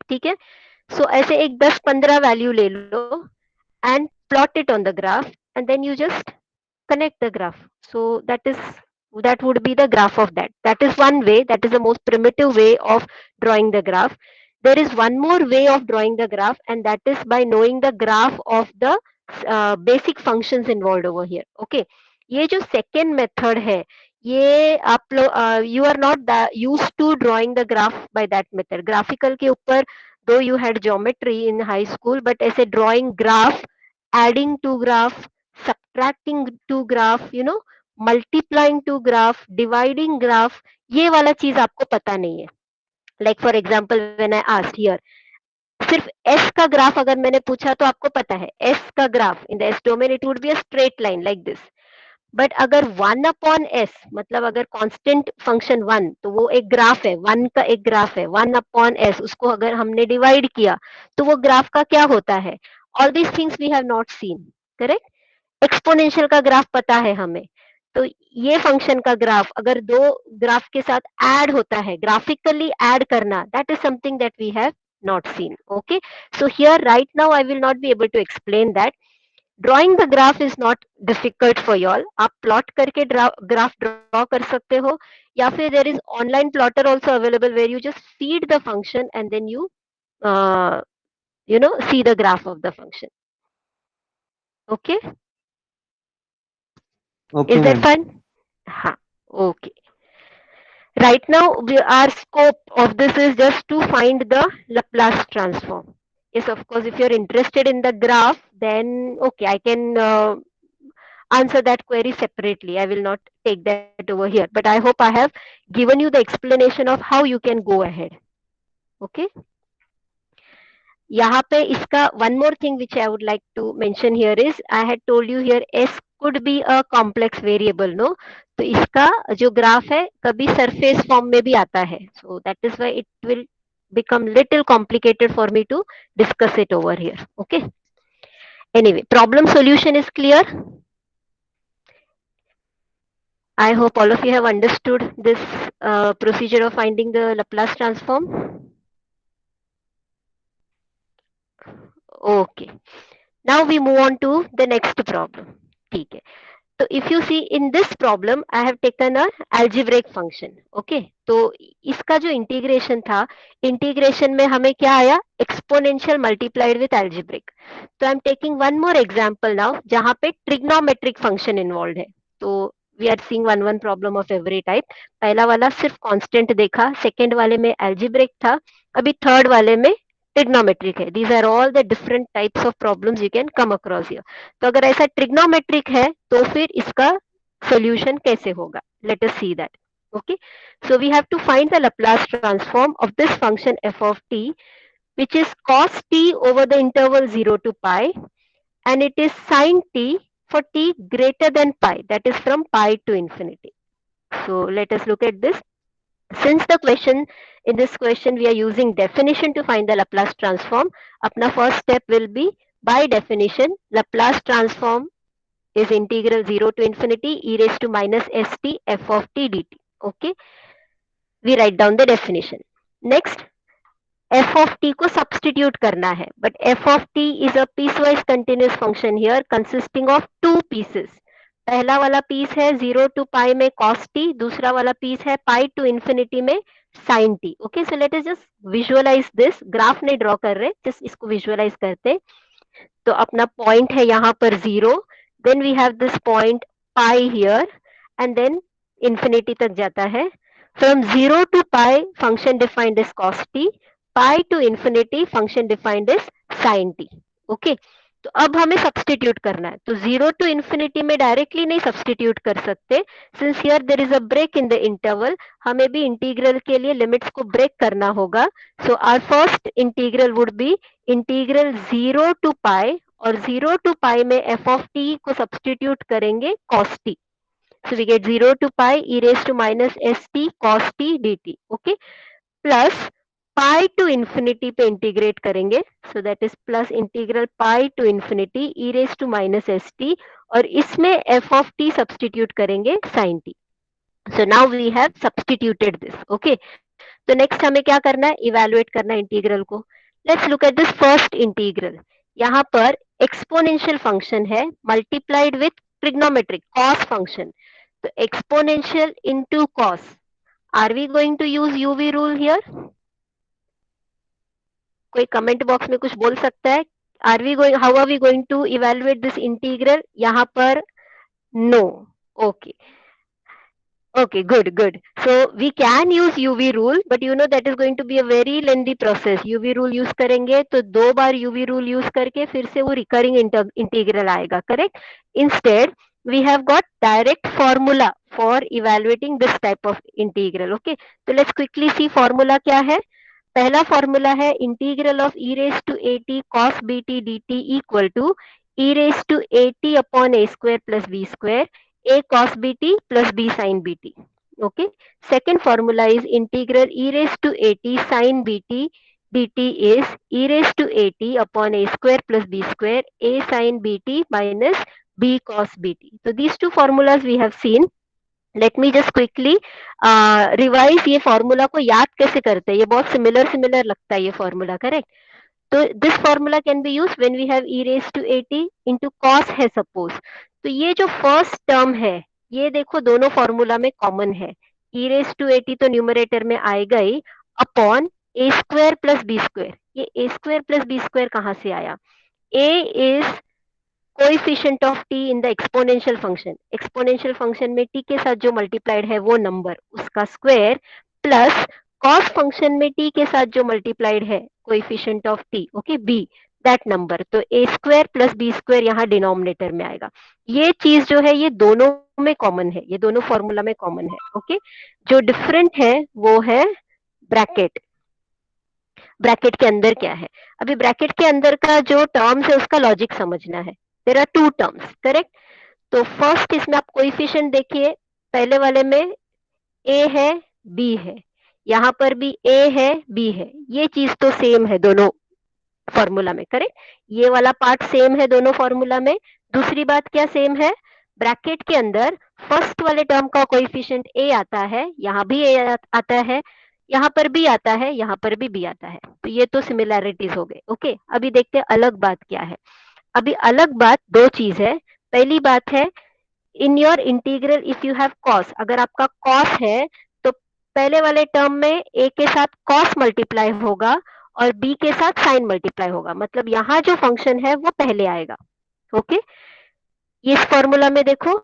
ठीक है? So ऐसे एक 10-15 वैल्यू ले लो and plot it on the graph, and then you just connect the graph. So that would be the graph of that. That is one way, that is the most primitive way of drawing the graph. There is one more way of drawing the graph, and that is by knowing the graph of the basic functions involved over here. Okay, ये जो second method है, ये आप लोग you are not used to drawing the graph by that method. Graphical के ऊपर, though you had geometry in high school, but ऐसे drawing graph, adding to graph, subtracting to graph, you know, multiplying to graph, dividing graph, ये वाला चीज आपको पता नहीं है. Like for example when I asked here, सिर्फ एस का ग्राफ अगर मैंने पूछा तो आपको पता है एस का graph in the S domain it would be a straight line like this. But अगर 1 अपॉन एस, मतलब अगर कांस्टेंट फंक्शन 1, तो वो एक ग्राफ है, 1 का एक ग्राफ है, 1 अपॉन एस, उसको अगर हमने डिवाइड किया तो वो ग्राफ का क्या होता है. All these things we have not seen. Correct? Exponential का ग्राफ पता है हमें, तो ये फंक्शन का ग्राफ अगर दो ग्राफ के साथ ऐड होता है, ग्राफिकली ऐड करना, that is something that we have not seen. Okay, so here right now I will not be able to explain that. Drawing the graph is not difficult for you all. आप plot करके graph draw कर सकते हो, या फिर there is online plotter also available where you just feed the function and then you know, see the graph of the function. Okay, Okay, is that ma'am. fine? Ha, okay. Right now our scope of this is just to find the Laplace transform. Yes, of course, if you're interested in the graph, then okay, I can answer that query separately. I will not take that over here, but I hope I have given you the explanation of how you can go ahead. Okay, यहाँ पे इसका one more thing which I would like to mention here is, I had told you here s could be a complex variable, no? तो इसका जो graph है कभी surface form में भी आता है, so that is why it will become little complicated for me to discuss it over here. Okay, anyway, problem solution is clear. I hope all of you have understood this procedure of finding the Laplace transform. Okay, now we move on to the next problem. ठीक है, तो if you see in this problem I have taken a algebraic function. Okay, तो इसका जो integration था, integration में हमें क्या आया, एक्सपोनेंशियल मल्टीप्लाइड विथ algebraic. तो I am taking one more example now जहां पे ट्रिग्नोमेट्रिक फंक्शन इन्वॉल्व है. तो we are seeing one problem of every type. पहला वाला सिर्फ कांस्टेंट देखा, सेकेंड वाले में algebraic था, अभी थर्ड वाले में ट्रिग्नोमेट्रिक है. These are all the different types of problems you can come across here. तो अगर ऐसा ट्रिग्नोमेट्रिक है तो फिर इसका सॉल्यूशन कैसे होगा, let us see that. Okay, so we have to find the Laplace transform of this function f of t which is cos t over the interval 0 to pi, and it is sin t for t greater than pi, that is from pi to infinity. So let us look at this. Since the question, in this question we are using definition to find the Laplace transform, अपना first step will be, by definition Laplace transform is integral 0 to infinity e raised to minus st f of t dt. Okay, we write down the definition. Next, f of t को substitute करना है, but f of t is a piecewise continuous function here consisting of two pieces. पहला वाला piece है 0 to pi में cos t, दूसरा वाला piece है pi to infinity में sin t. Okay, so let us just visualize this. Graph नहीं draw कर रहे, just इसको visualize करते. तो अपना पॉइंट है यहाँ पर 0, then we have this point pi here, and then infinity तक जाता है. From 0 to pi, function defined as cos t, pi to infinity, function defined as sin t. Okay, तो अब हमें सब्सटीट्यूट करना है, तो 0 to infinity में डायरेक्टली नहीं सब्सटीट्यूट कर सकते, since here there is a break in the interval, हमें भी इंटीग्रल के लिए लिमिट्स को ब्रेक करना होगा. So our first integral would be integral 0 to pi, और 0 to pi में f of t को सब्सटीट्यूट करेंगे cos t. So we get 0 to pi e raised to minus st cos t dt. Okay, plus pi to infinity पे integrate करेंगे, so that is plus integral pi to infinity e raised to minus st, और इसमें f of t substitute करेंगे sin t. So now we have substituted this. Okay, तो next हमें क्या करना है, इवेलुएट करना है इंटीग्रल को. Let's look at this first integral. यहाँ पर एक्सपोनेंशियल फंक्शन है multiplied with trigonometric cos function, तो exponential into cos. Are we going to use UV rule here? कोई कमेंट बॉक्स में कुछ बोल सकता है? How are we going to evaluate this integral? यहाँ पर no. Okay. Okay, good. So we can use UV rule, but you know that is going to be a very lengthy process. UV rule use करेंगे तो 2 बार UV rule use करके फिर से वो recurring integral आएगा, correct? Instead, we have got direct formula for evaluating this type of integral. Okay, so let's quickly see formula क्या है. पहला फॉर्मूला है integral of e raised to at cos bt dt equal to e raised to at upon a square plus b square a cos bt plus b sin bt. Okay, second formula is integral e raised to at sin bt dt is e raised to at upon a square plus b square a sin bt minus b cos bt. So these two formulas we have seen. Let me just quickly revise ये formula को याद कैसे करते हैं, ये बहुत similar लगता है ये फॉर्मूला, करेक्ट. तो this formula can be use when we have e raise to 80 into cos है सपोज. तो ये जो फर्स्ट टर्म है ये देखो दोनों फॉर्मूला में कॉमन है, e रेज टू 80 तो न्यूमरेटर में आएगा ही, upon a square plus b square. ये a square plus b square कहाँ से आया? a is coefficient of t in the exponential function. Exponential function में t के साथ जो मल्टीप्लाइड है वो नंबर उसका स्क्वायर, प्लस कॉस फंक्शन में t के साथ जो मल्टीप्लाइड है coefficient of t, okay, b, that number. तो a square plus b square यहाँ डिनोमिनेटर में आएगा. ये चीज जो है ये दोनों में कॉमन है, ये दोनों फॉर्मूला में कॉमन है. ओके, जो डिफरेंट है वो है ब्रैकेट. ब्रैकेट के अंदर क्या है, अभी ब्रैकेट के अंदर का जो टर्म्स है उसका लॉजिक समझना है. There are two terms, correct. तो फर्स्ट इसमें आप कोएफिशिएंट देखिए, पहले वाले में a है b है, यहाँ पर भी a है b है, ये चीज तो सेम है दोनों फॉर्मूला में, करेक्ट. ये वाला पार्ट सेम है दोनों फॉर्मूला में. दूसरी बात क्या सेम है, ब्रैकेट के अंदर फर्स्ट वाले टर्म का कोएफिशिएंट a आता है, यहाँ भी a आता है, यहाँ पर भी आता है, यहाँ पर भी b आता है. तो ये तो सिमिलैरिटीज हो गए. ओके, अभी देखते हैं अलग बात क्या है. अभी अलग बात दो चीज है. पहली बात है in your integral if you have cos, अगर आपका कॉस है तो पहले वाले टर्म में a के साथ कॉस मल्टीप्लाई होगा और b के साथ साइन मल्टीप्लाई होगा, मतलब यहाँ जो फंक्शन है वो पहले आएगा. ओके, ये इस फॉर्मूला में देखो,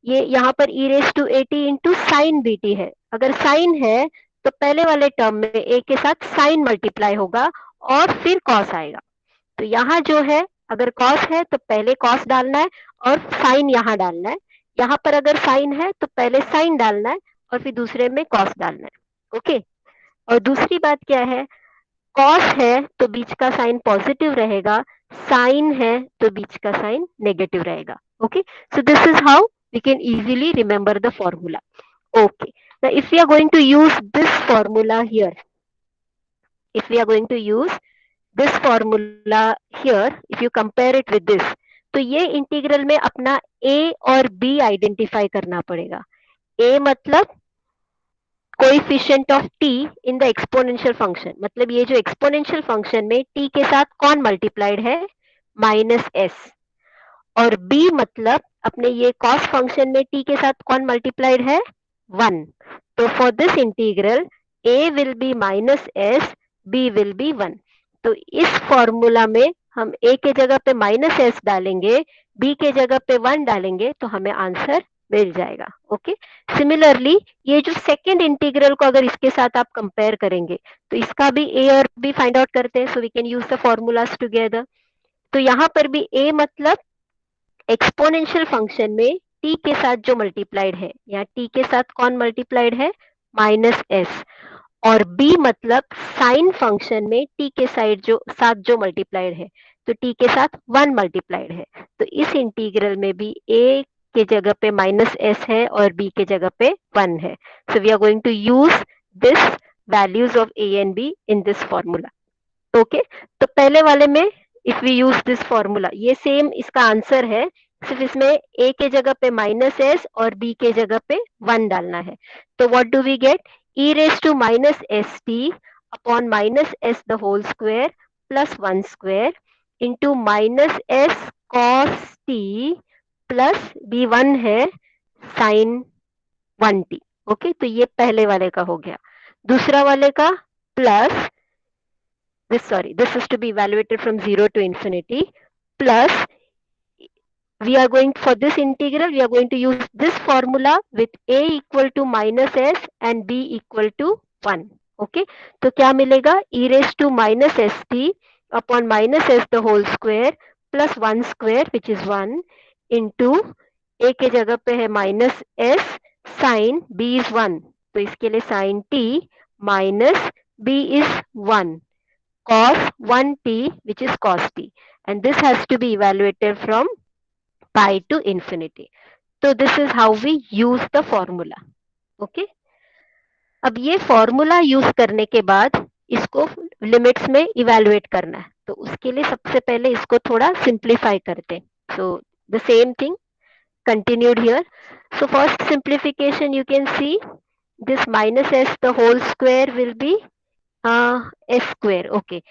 ये यहाँ पर e raise to 80 into sine B T है. अगर साइन है तो पहले वाले टर्म में a के साथ साइन मल्टीप्लाई होगा और फिर कॉस आएगा. तो यहाँ जो है अगर कॉस है तो पहले कॉस डालना है और साइन यहाँ डालना है. यहाँ पर अगर साइन है तो पहले साइन डालना है और फिर दूसरे में कॉस डालना है. ओके, और दूसरी बात क्या है, कॉस है तो बीच का साइन पॉजिटिव रहेगा, साइन है तो बीच का साइन नेगेटिव रहेगा. Okay, so this is how we can easily remember the formula. Okay, now if we are going to use this formula here, if we are going to use this formula here, if you compare it with this, तो ये integral में अपना a और b identify करना पड़ेगा. a मतलब coefficient of t in the exponential function, मतलब ये जो एक्सपोनेंशियल फंक्शन में t के साथ कौन मल्टीप्लाइड है, माइनस s. और b मतलब अपने ये कॉस फंक्शन में t के साथ कौन मल्टीप्लाइड है, 1. तो for this integral a will be minus s, b will be 1. तो इस फॉर्मूला में हम a के जगह पे माइनस s डालेंगे, b के जगह पे 1 डालेंगे तो हमें आंसर मिल जाएगा। ओके, सिमिलरली ये जो सेकेंड इंटीग्रल को अगर इसके साथ आप कंपेयर करेंगे तो इसका भी ए और बी फाइंड आउट करते हैं, so we can use the formulas together. तो यहाँ पर भी ए मतलब एक्सपोनेंशियल फंक्शन में t के साथ जो मल्टीप्लाइड है, यहाँ t के साथ कौन मल्टीप्लाइड है, माइनस एस, और b मतलब साइन फंक्शन में t के साथ जो मल्टीप्लाइड है, तो t के साथ 1 मल्टीप्लाइड है। तो इस इंटीग्रल में भी a के जगह पे माइनस एस है और b के जगह पे 1 है। So we are going to use this values of a and b in this formula. Okay, तो पहले वाले में if we use this formula, ये सेम इसका आंसर है, सिर्फ इसमें a के जगह पे माइनस एस और b के जगह पे 1 डालना है। तो what do we get, e raise to minus S T upon minus S the whole square plus 1 square into minus S cos T plus B 1 है साइन 1t। ओके, तो ये पहले वाले का हो गया। दूसरा वाले का plus this is to be evaluated from 0 to infinity, plus we are going for this integral, we are going to use this formula with a equal to minus s and b equal to 1. Okay, तो क्या मिलेगा, e raised to minus st upon minus s the whole square plus 1 square which is 1 into a के जगह पे है minus s sin b is 1, तो इसके लिए sin t minus b is 1 cos 1t which is cos t, and this has to be evaluated from pi to infinity. So this is how we use the formula. Okay, अब ये formula use करने के बाद इसको limits में evaluate करना है, तो उसके लिए सबसे पहले इसको थोड़ा सिंप्लीफाई करते हैं। So the same thing continued here. So first simplification, you can see this minus s the whole square will be s square. Okay,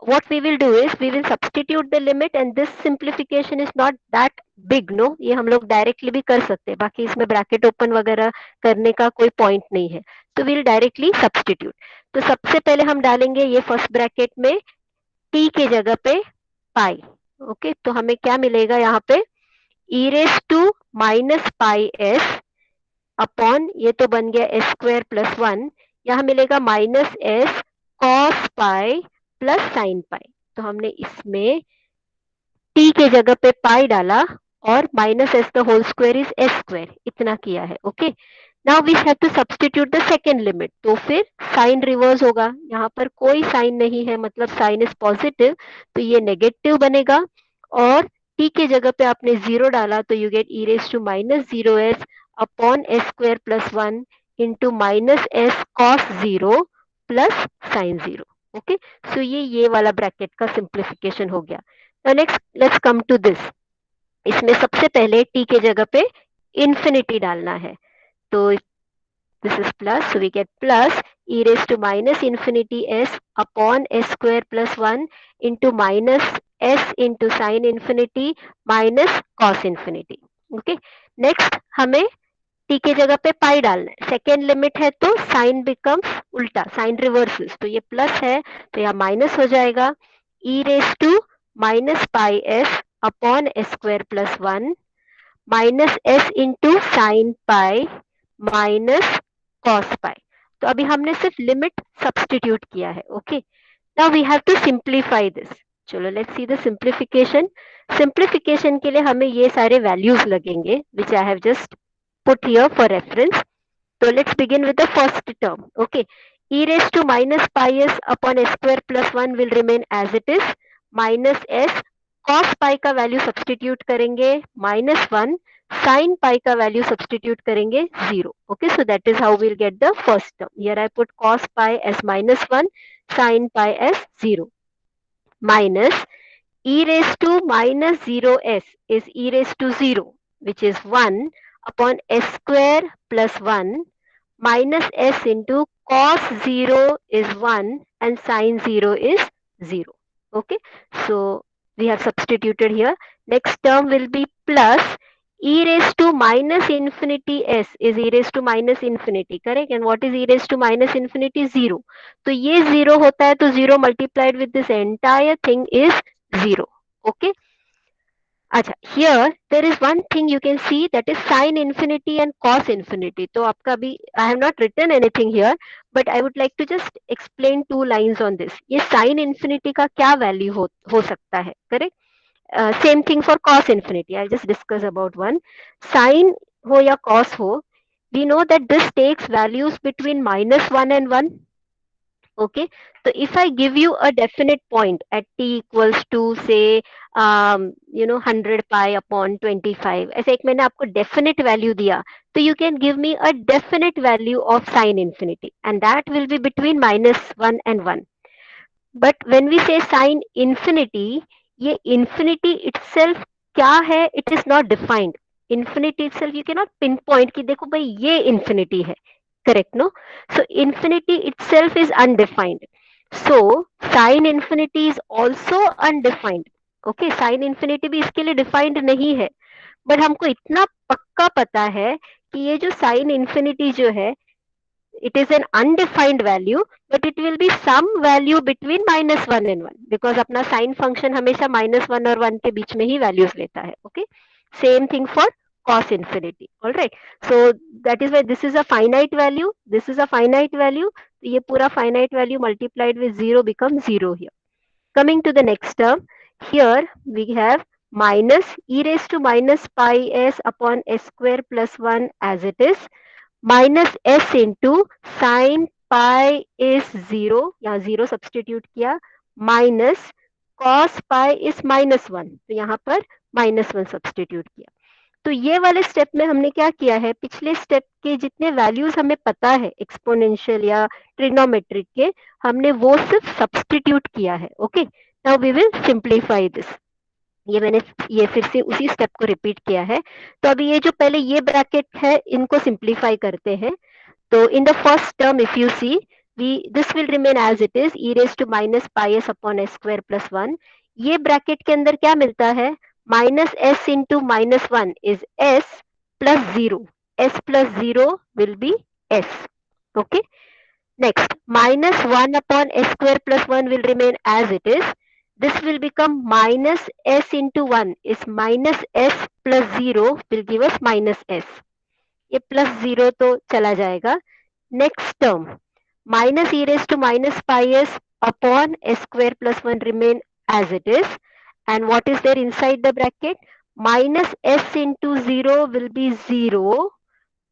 what we will do is we will substitute the limit, and this simplification is not that big, no, ये हम लोग directly भी कर सकते हैं, बाकी इसमें bracket open वगैरह करने का कोई पॉइंट नहीं है, तो विल डायरेक्टली सब्सटीट्यूट। तो सबसे पहले हम डालेंगे ये फर्स्ट ब्रैकेट में t के जगह पे पाई। ओके, तो हमें क्या मिलेगा यहाँ पे, e raise to minus pi S upon, ये तो बन गया एस स्क्वायर प्लस 1, यहाँ मिलेगा minus S cos pi plus sine pi. तो हमने इसमें t के जगह पे पाई डाला और minus S the whole square is S square, इतना किया है। Okay, now we have to substitute the second limit, तो फिर साइन रिवर्स होगा, यहाँ पर कोई साइन नहीं है, मतलब साइन इज पॉजिटिव, तो ये नेगेटिव बनेगा, और t के जगह पे आपने 0 डाला तो you get e raise to minus 0s upon S square plus 1 into minus S cos 0 plus sine 0। Okay, so ये वाला ब्रैकेट का सिंप्लीफिकेशन हो गया। Next let's come to this, इसमें सबसे पहले t के जगह पे इंफिनिटी डालना है, तो this is plus, so we get plus e raise to minus infinity s upon s square plus 1 into minus s into sine infinity minus cos infinity. Okay, next हमें t के जगह पे पाई डालना है, सेकेंड लिमिट है तो sign becomes उल्टा, sign reverses, तो ये प्लस है तो यहाँ माइनस हो जाएगा, e raise to minus pi S upon S square plus 1 minus s into sine pi minus cos pi. तो अभी हमने सिर्फ लिमिट सब्सटीट्यूट किया है। Okay, now we have to simplify this. चलो let's see the simplification. Simplification के लिए हमें ये सारे वैल्यूज लगेंगे which I have just put here for reference. So let's begin with the first term. Okay, e raised to minus pi s upon s square plus 1 will remain as it is, minus s cos pi का value substitute करेंगे minus 1, sin pi का value substitute करेंगे 0. Okay, so that is how we'll get the first term. Here I put cos pi as minus 1, sin pi as 0, minus e raised to minus 0s is e raised to 0 which is 1 upon s square plus 1 minus s into cos 0 is 1 and sin 0 is 0. Okay, so we have substituted here. Next term will be plus e raised to minus infinity s is e raised to minus infinity, correct? And what is e raised to minus infinity? 0. तो ये 0 होता है तो 0 multiplied with this entire thing is 0. Okay, अच्छा, here there is one thing you can see, that is sin infinity and cos infinity. तो आपका भी I have not written anything here, but I would like to just explain two lines on this. ये sin infinity का क्या value हो सकता है, correct? Same thing for cos infinity. I'll just discuss about one. Sin हो या cos हो, we know that this takes values between -1 and 1. Okay, so if I give you a definite point at t equals to say 100 pi upon 25, ऐसे एक मैंने आपको definite value दिया, तो you can give me a definite value of sin infinity, and that will be between -1 and 1. But when we say sin infinity, ये infinity itself क्या है, it is not defined. Infinity itself you cannot pinpoint कि देखो भाई ये infinity है, correct? No, so infinity itself is undefined. So sin infinity is also undefined. Okay, sin infinity भी इसके लिए defined नहीं है, but हमको इतना पक्का पता है कि ये जो sin infinity जो है, it is an undefined value, but it will be some value between -1 and 1, because अपना sin function हमेशा -1 और 1 के बीच में ही values लेता है. Okay, same thing for cos infinity. All right, so that is why this is a finite value, this is a finite value. ये पूरा finite value multiplied with 0 becomes 0 here. Coming to the next term, here we have minus e raised to minus pi s upon s square plus 1 as it is, minus s into sine pi is 0, यहाँ 0 substitute किया, minus cos pi is -1, तो यहाँ पर -1 substitute किया. तो ये वाले step में हमने क्या किया है, पिछले स्टेप के जितने वैल्यूज हमें पता है एक्सपोनेंशियल या ट्रिग्नोमेट्रिक के, हमने वो सिर्फ सब्सटीट्यूट किया है. Okay, now we will simplify this. ये मैंने ये फिर से उसी स्टेप को रिपीट किया है. तो अभी ये जो पहले ये ब्रैकेट है, इनको सिंप्लीफाई करते हैं. तो in the first term, if you see, this will remain as it is, e raised to minus pi s upon s square plus 1. ये ब्रैकेट के अंदर क्या मिलता है, minus s into -1 is s plus 0. s plus 0 will be s. Okay, next -1 upon s square plus 1 will remain as it is. This will become minus s into 1 is minus s plus 0 will give us minus s. ये plus 0 तो चला जाएगा. Next term minus E raise to minus pi S upon S square plus 1 remain as it is, and what is there inside the bracket, minus s into 0 will be 0,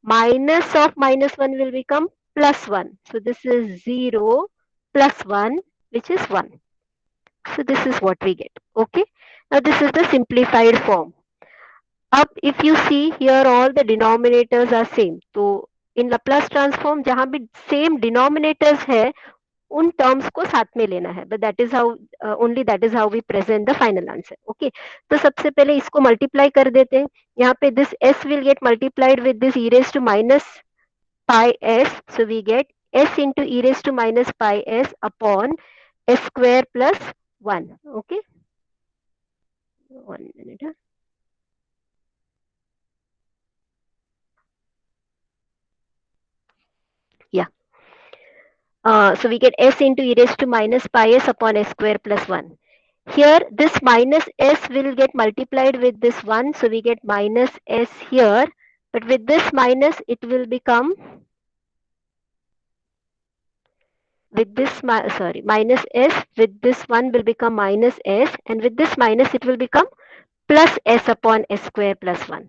minus of -1 will become +1, so this is 0 plus 1 which is 1. So this is what we get. Okay, now this is the simplified form. अब if you see here all the denominators are same, तो in Laplace transform जहां भी same denominators है, उन terms को साथ में लेना है, but that is how only that is how we present the final answer. Okay, तो सबसे पहले इसको multiply कर देते हैं. यहाँ पे this s will get multiplied with this e raised to minus pi s, so we get s into e raised to minus pi s upon s square plus 1. Okay, 1 minute. Yeah. So we get s into e raised to minus pi s upon s square plus 1. Here this minus s will get multiplied with this 1, so we get minus s here, but with this minus it will become, with this minus s, with this 1 will become minus s, and with this minus it will become plus s upon s square plus 1.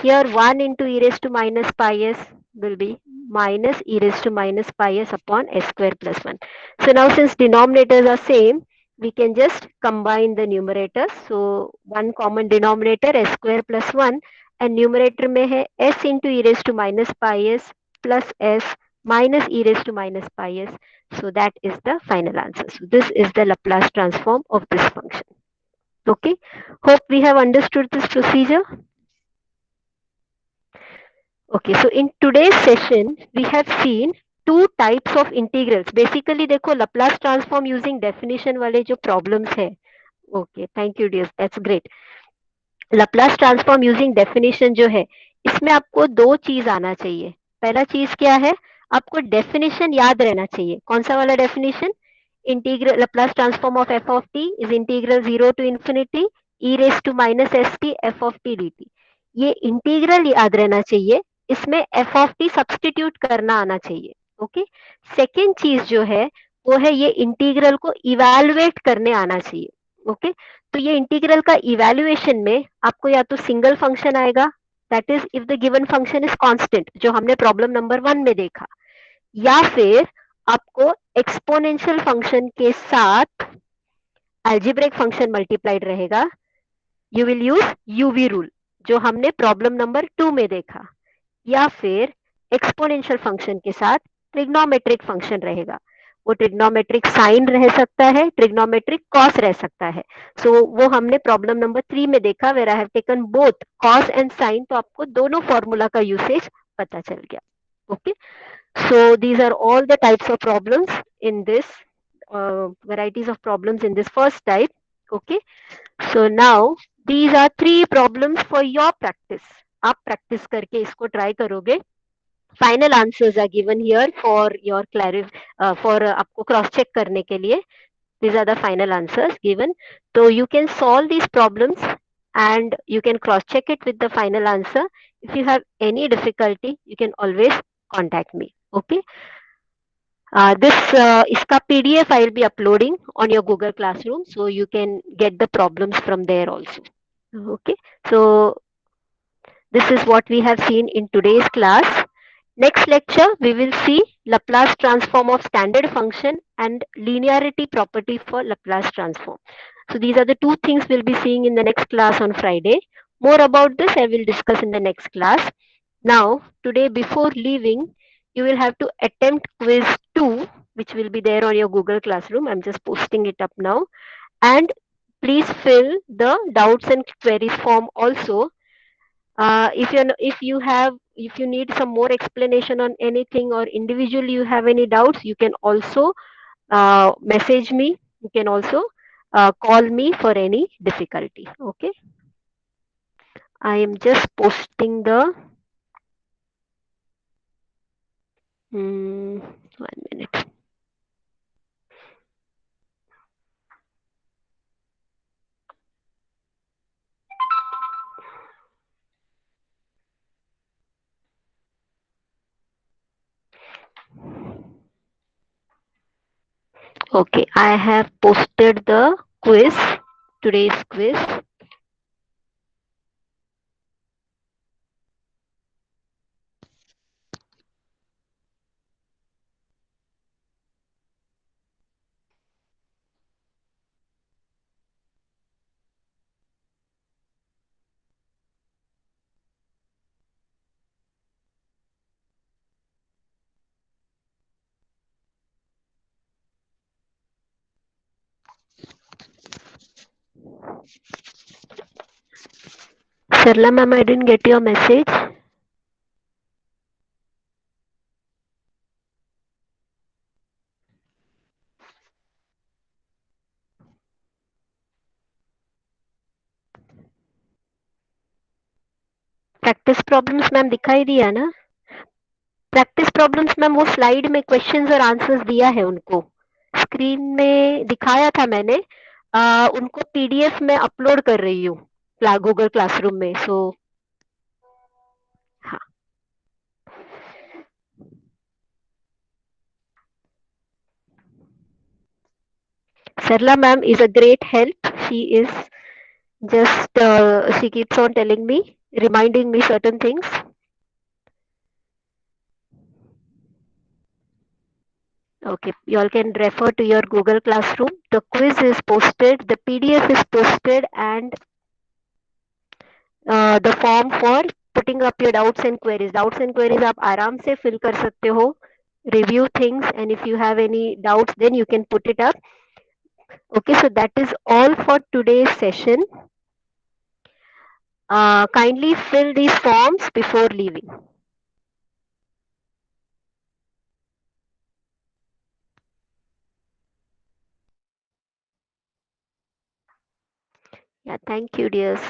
Here 1 into e raised to minus pi s will be minus e raised to minus pi s upon s square plus 1. So now since denominators are same, we can just combine the numerators. So one common denominator s square plus 1, and numerator में है s into e raised to minus pi s plus s minus e raised to minus pi s. So that is the final answer. So this is the Laplace transform of this function. Okay, hope we have understood this procedure. Okay, so in today's session, we have seen two types of integrals. Basically, देखो Laplace transform using definition वाले जो problems है. Okay, thank you dears, that's great. Laplace transform using definition जो है, इसमें आपको दो चीज आना चाहिए. पहला चीज क्या है, आपको definition याद रहना चाहिए. कौन सा वाला definition? Integral Laplace transform of f of t is integral 0 to infinity E raise to minus S T F of T D T, ये इंटीग्रल याद रहना चाहिए, इसमें एफ ऑफ टी सब्सटीट्यूट करना आना चाहिए। ओके, सेकेंड चीज जो है वो है ये इंटीग्रल को इवेलुएट करने आना चाहिए। ओके, तो ये इंटीग्रल का इवेल्युएशन में आपको या तो सिंगल फंक्शन आएगा, that is if the given function is constant, जो हमने प्रॉब्लम नंबर 1 में देखा, या फिर आपको एक्सपोनेंशियल फंक्शन के साथ अलजेब्रिक फंक्शन मल्टीप्लाइड रहेगा, you will use UV rule, जो हमने प्रॉब्लम नंबर 2 में देखा, या फिर एक्सपोनेंशियल फंक्शन के साथ ट्रिग्नोमेट्रिक फंक्शन रहेगा। वो ट्रिग्नोमेट्रिक साइन रह सकता है, ट्रिग्नोमेट्रिक कॉस रह सकता है। सो वो हमने प्रॉब्लम नंबर 3 में देखा, where I have taken both cos and sine, तो आपको दोनों फॉर्मूला का यूसेज पता चल गया। Okay, so these are all the types of problems in this varieties of problems in this first type. Okay, so now these are 3 problems for your practice. आप practice करके इसको try करोगे. Final answers are given here for your for आपको cross check करने के लिए. These are the final answers given. So you can solve these problems and you can cross check it with the final answer. If you have any difficulty, you can always contact me. Okay. इसका PDF I will be uploading on your Google Classroom, so you can get the problems from there also. Okay, so this is what we have seen in today's class. Next lecture, we will see Laplace transform of standard function and linearity property for Laplace transform. So these are the 2 things we'll be seeing in the next class on Friday. More about this I will discuss in the next class. Now, today before leaving, you will have to attempt quiz 2, which will be there on your Google Classroom. I'm just posting it up now. And please fill the doubts and queries form also. If you need some more explanation on anything, or individually you have any doubts, you can also message me. You can also call me for any difficulty. Okay, I am just posting the 1 minute. Okay, I have posted the quiz, today's quiz. Sarla ma'am, I didn't get your message. Practice problems ma'am दिखाई दिया ना? Practice problems ma'am वो slide में questions और answers दिया है उनको, screen में दिखाया था मैंने, उनको पीडीएफ में अपलोड कर रही हूँ गूगल क्लासरूम में। सो हाँ, Sarla ma'am is a great help. She is just she keeps on telling me, reminding me certain things. Okay, you all can refer to your Google Classroom. The quiz is posted, the PDF is posted, and the form for putting up your doubts and queries. Doubts and queries आप आराम से fill कर सकते हो. Review things, and if you have any doubts, then you can put it up. Okay, so that is all for today's session. Kindly fill these forms before leaving. Yeah, thank you, dears.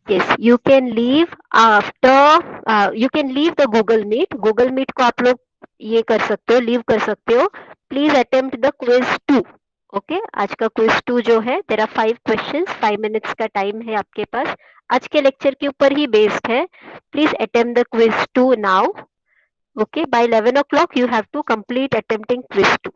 yes, you can leave after you can leave the Google Meet को आप लोग ये कर सकते हो, leave कर सकते हो. Please attempt the quiz 2. Okay, आज का क्विज 2 जो है, देयर आर 5 क्वेश्चंस, 5 मिनट्स का टाइम है आपके पास. आज के लेक्चर के ऊपर ही बेस्ड है. Please attempt the quiz 2 now. Okay, by 11 o'clock you have to complete attempting quiz 2.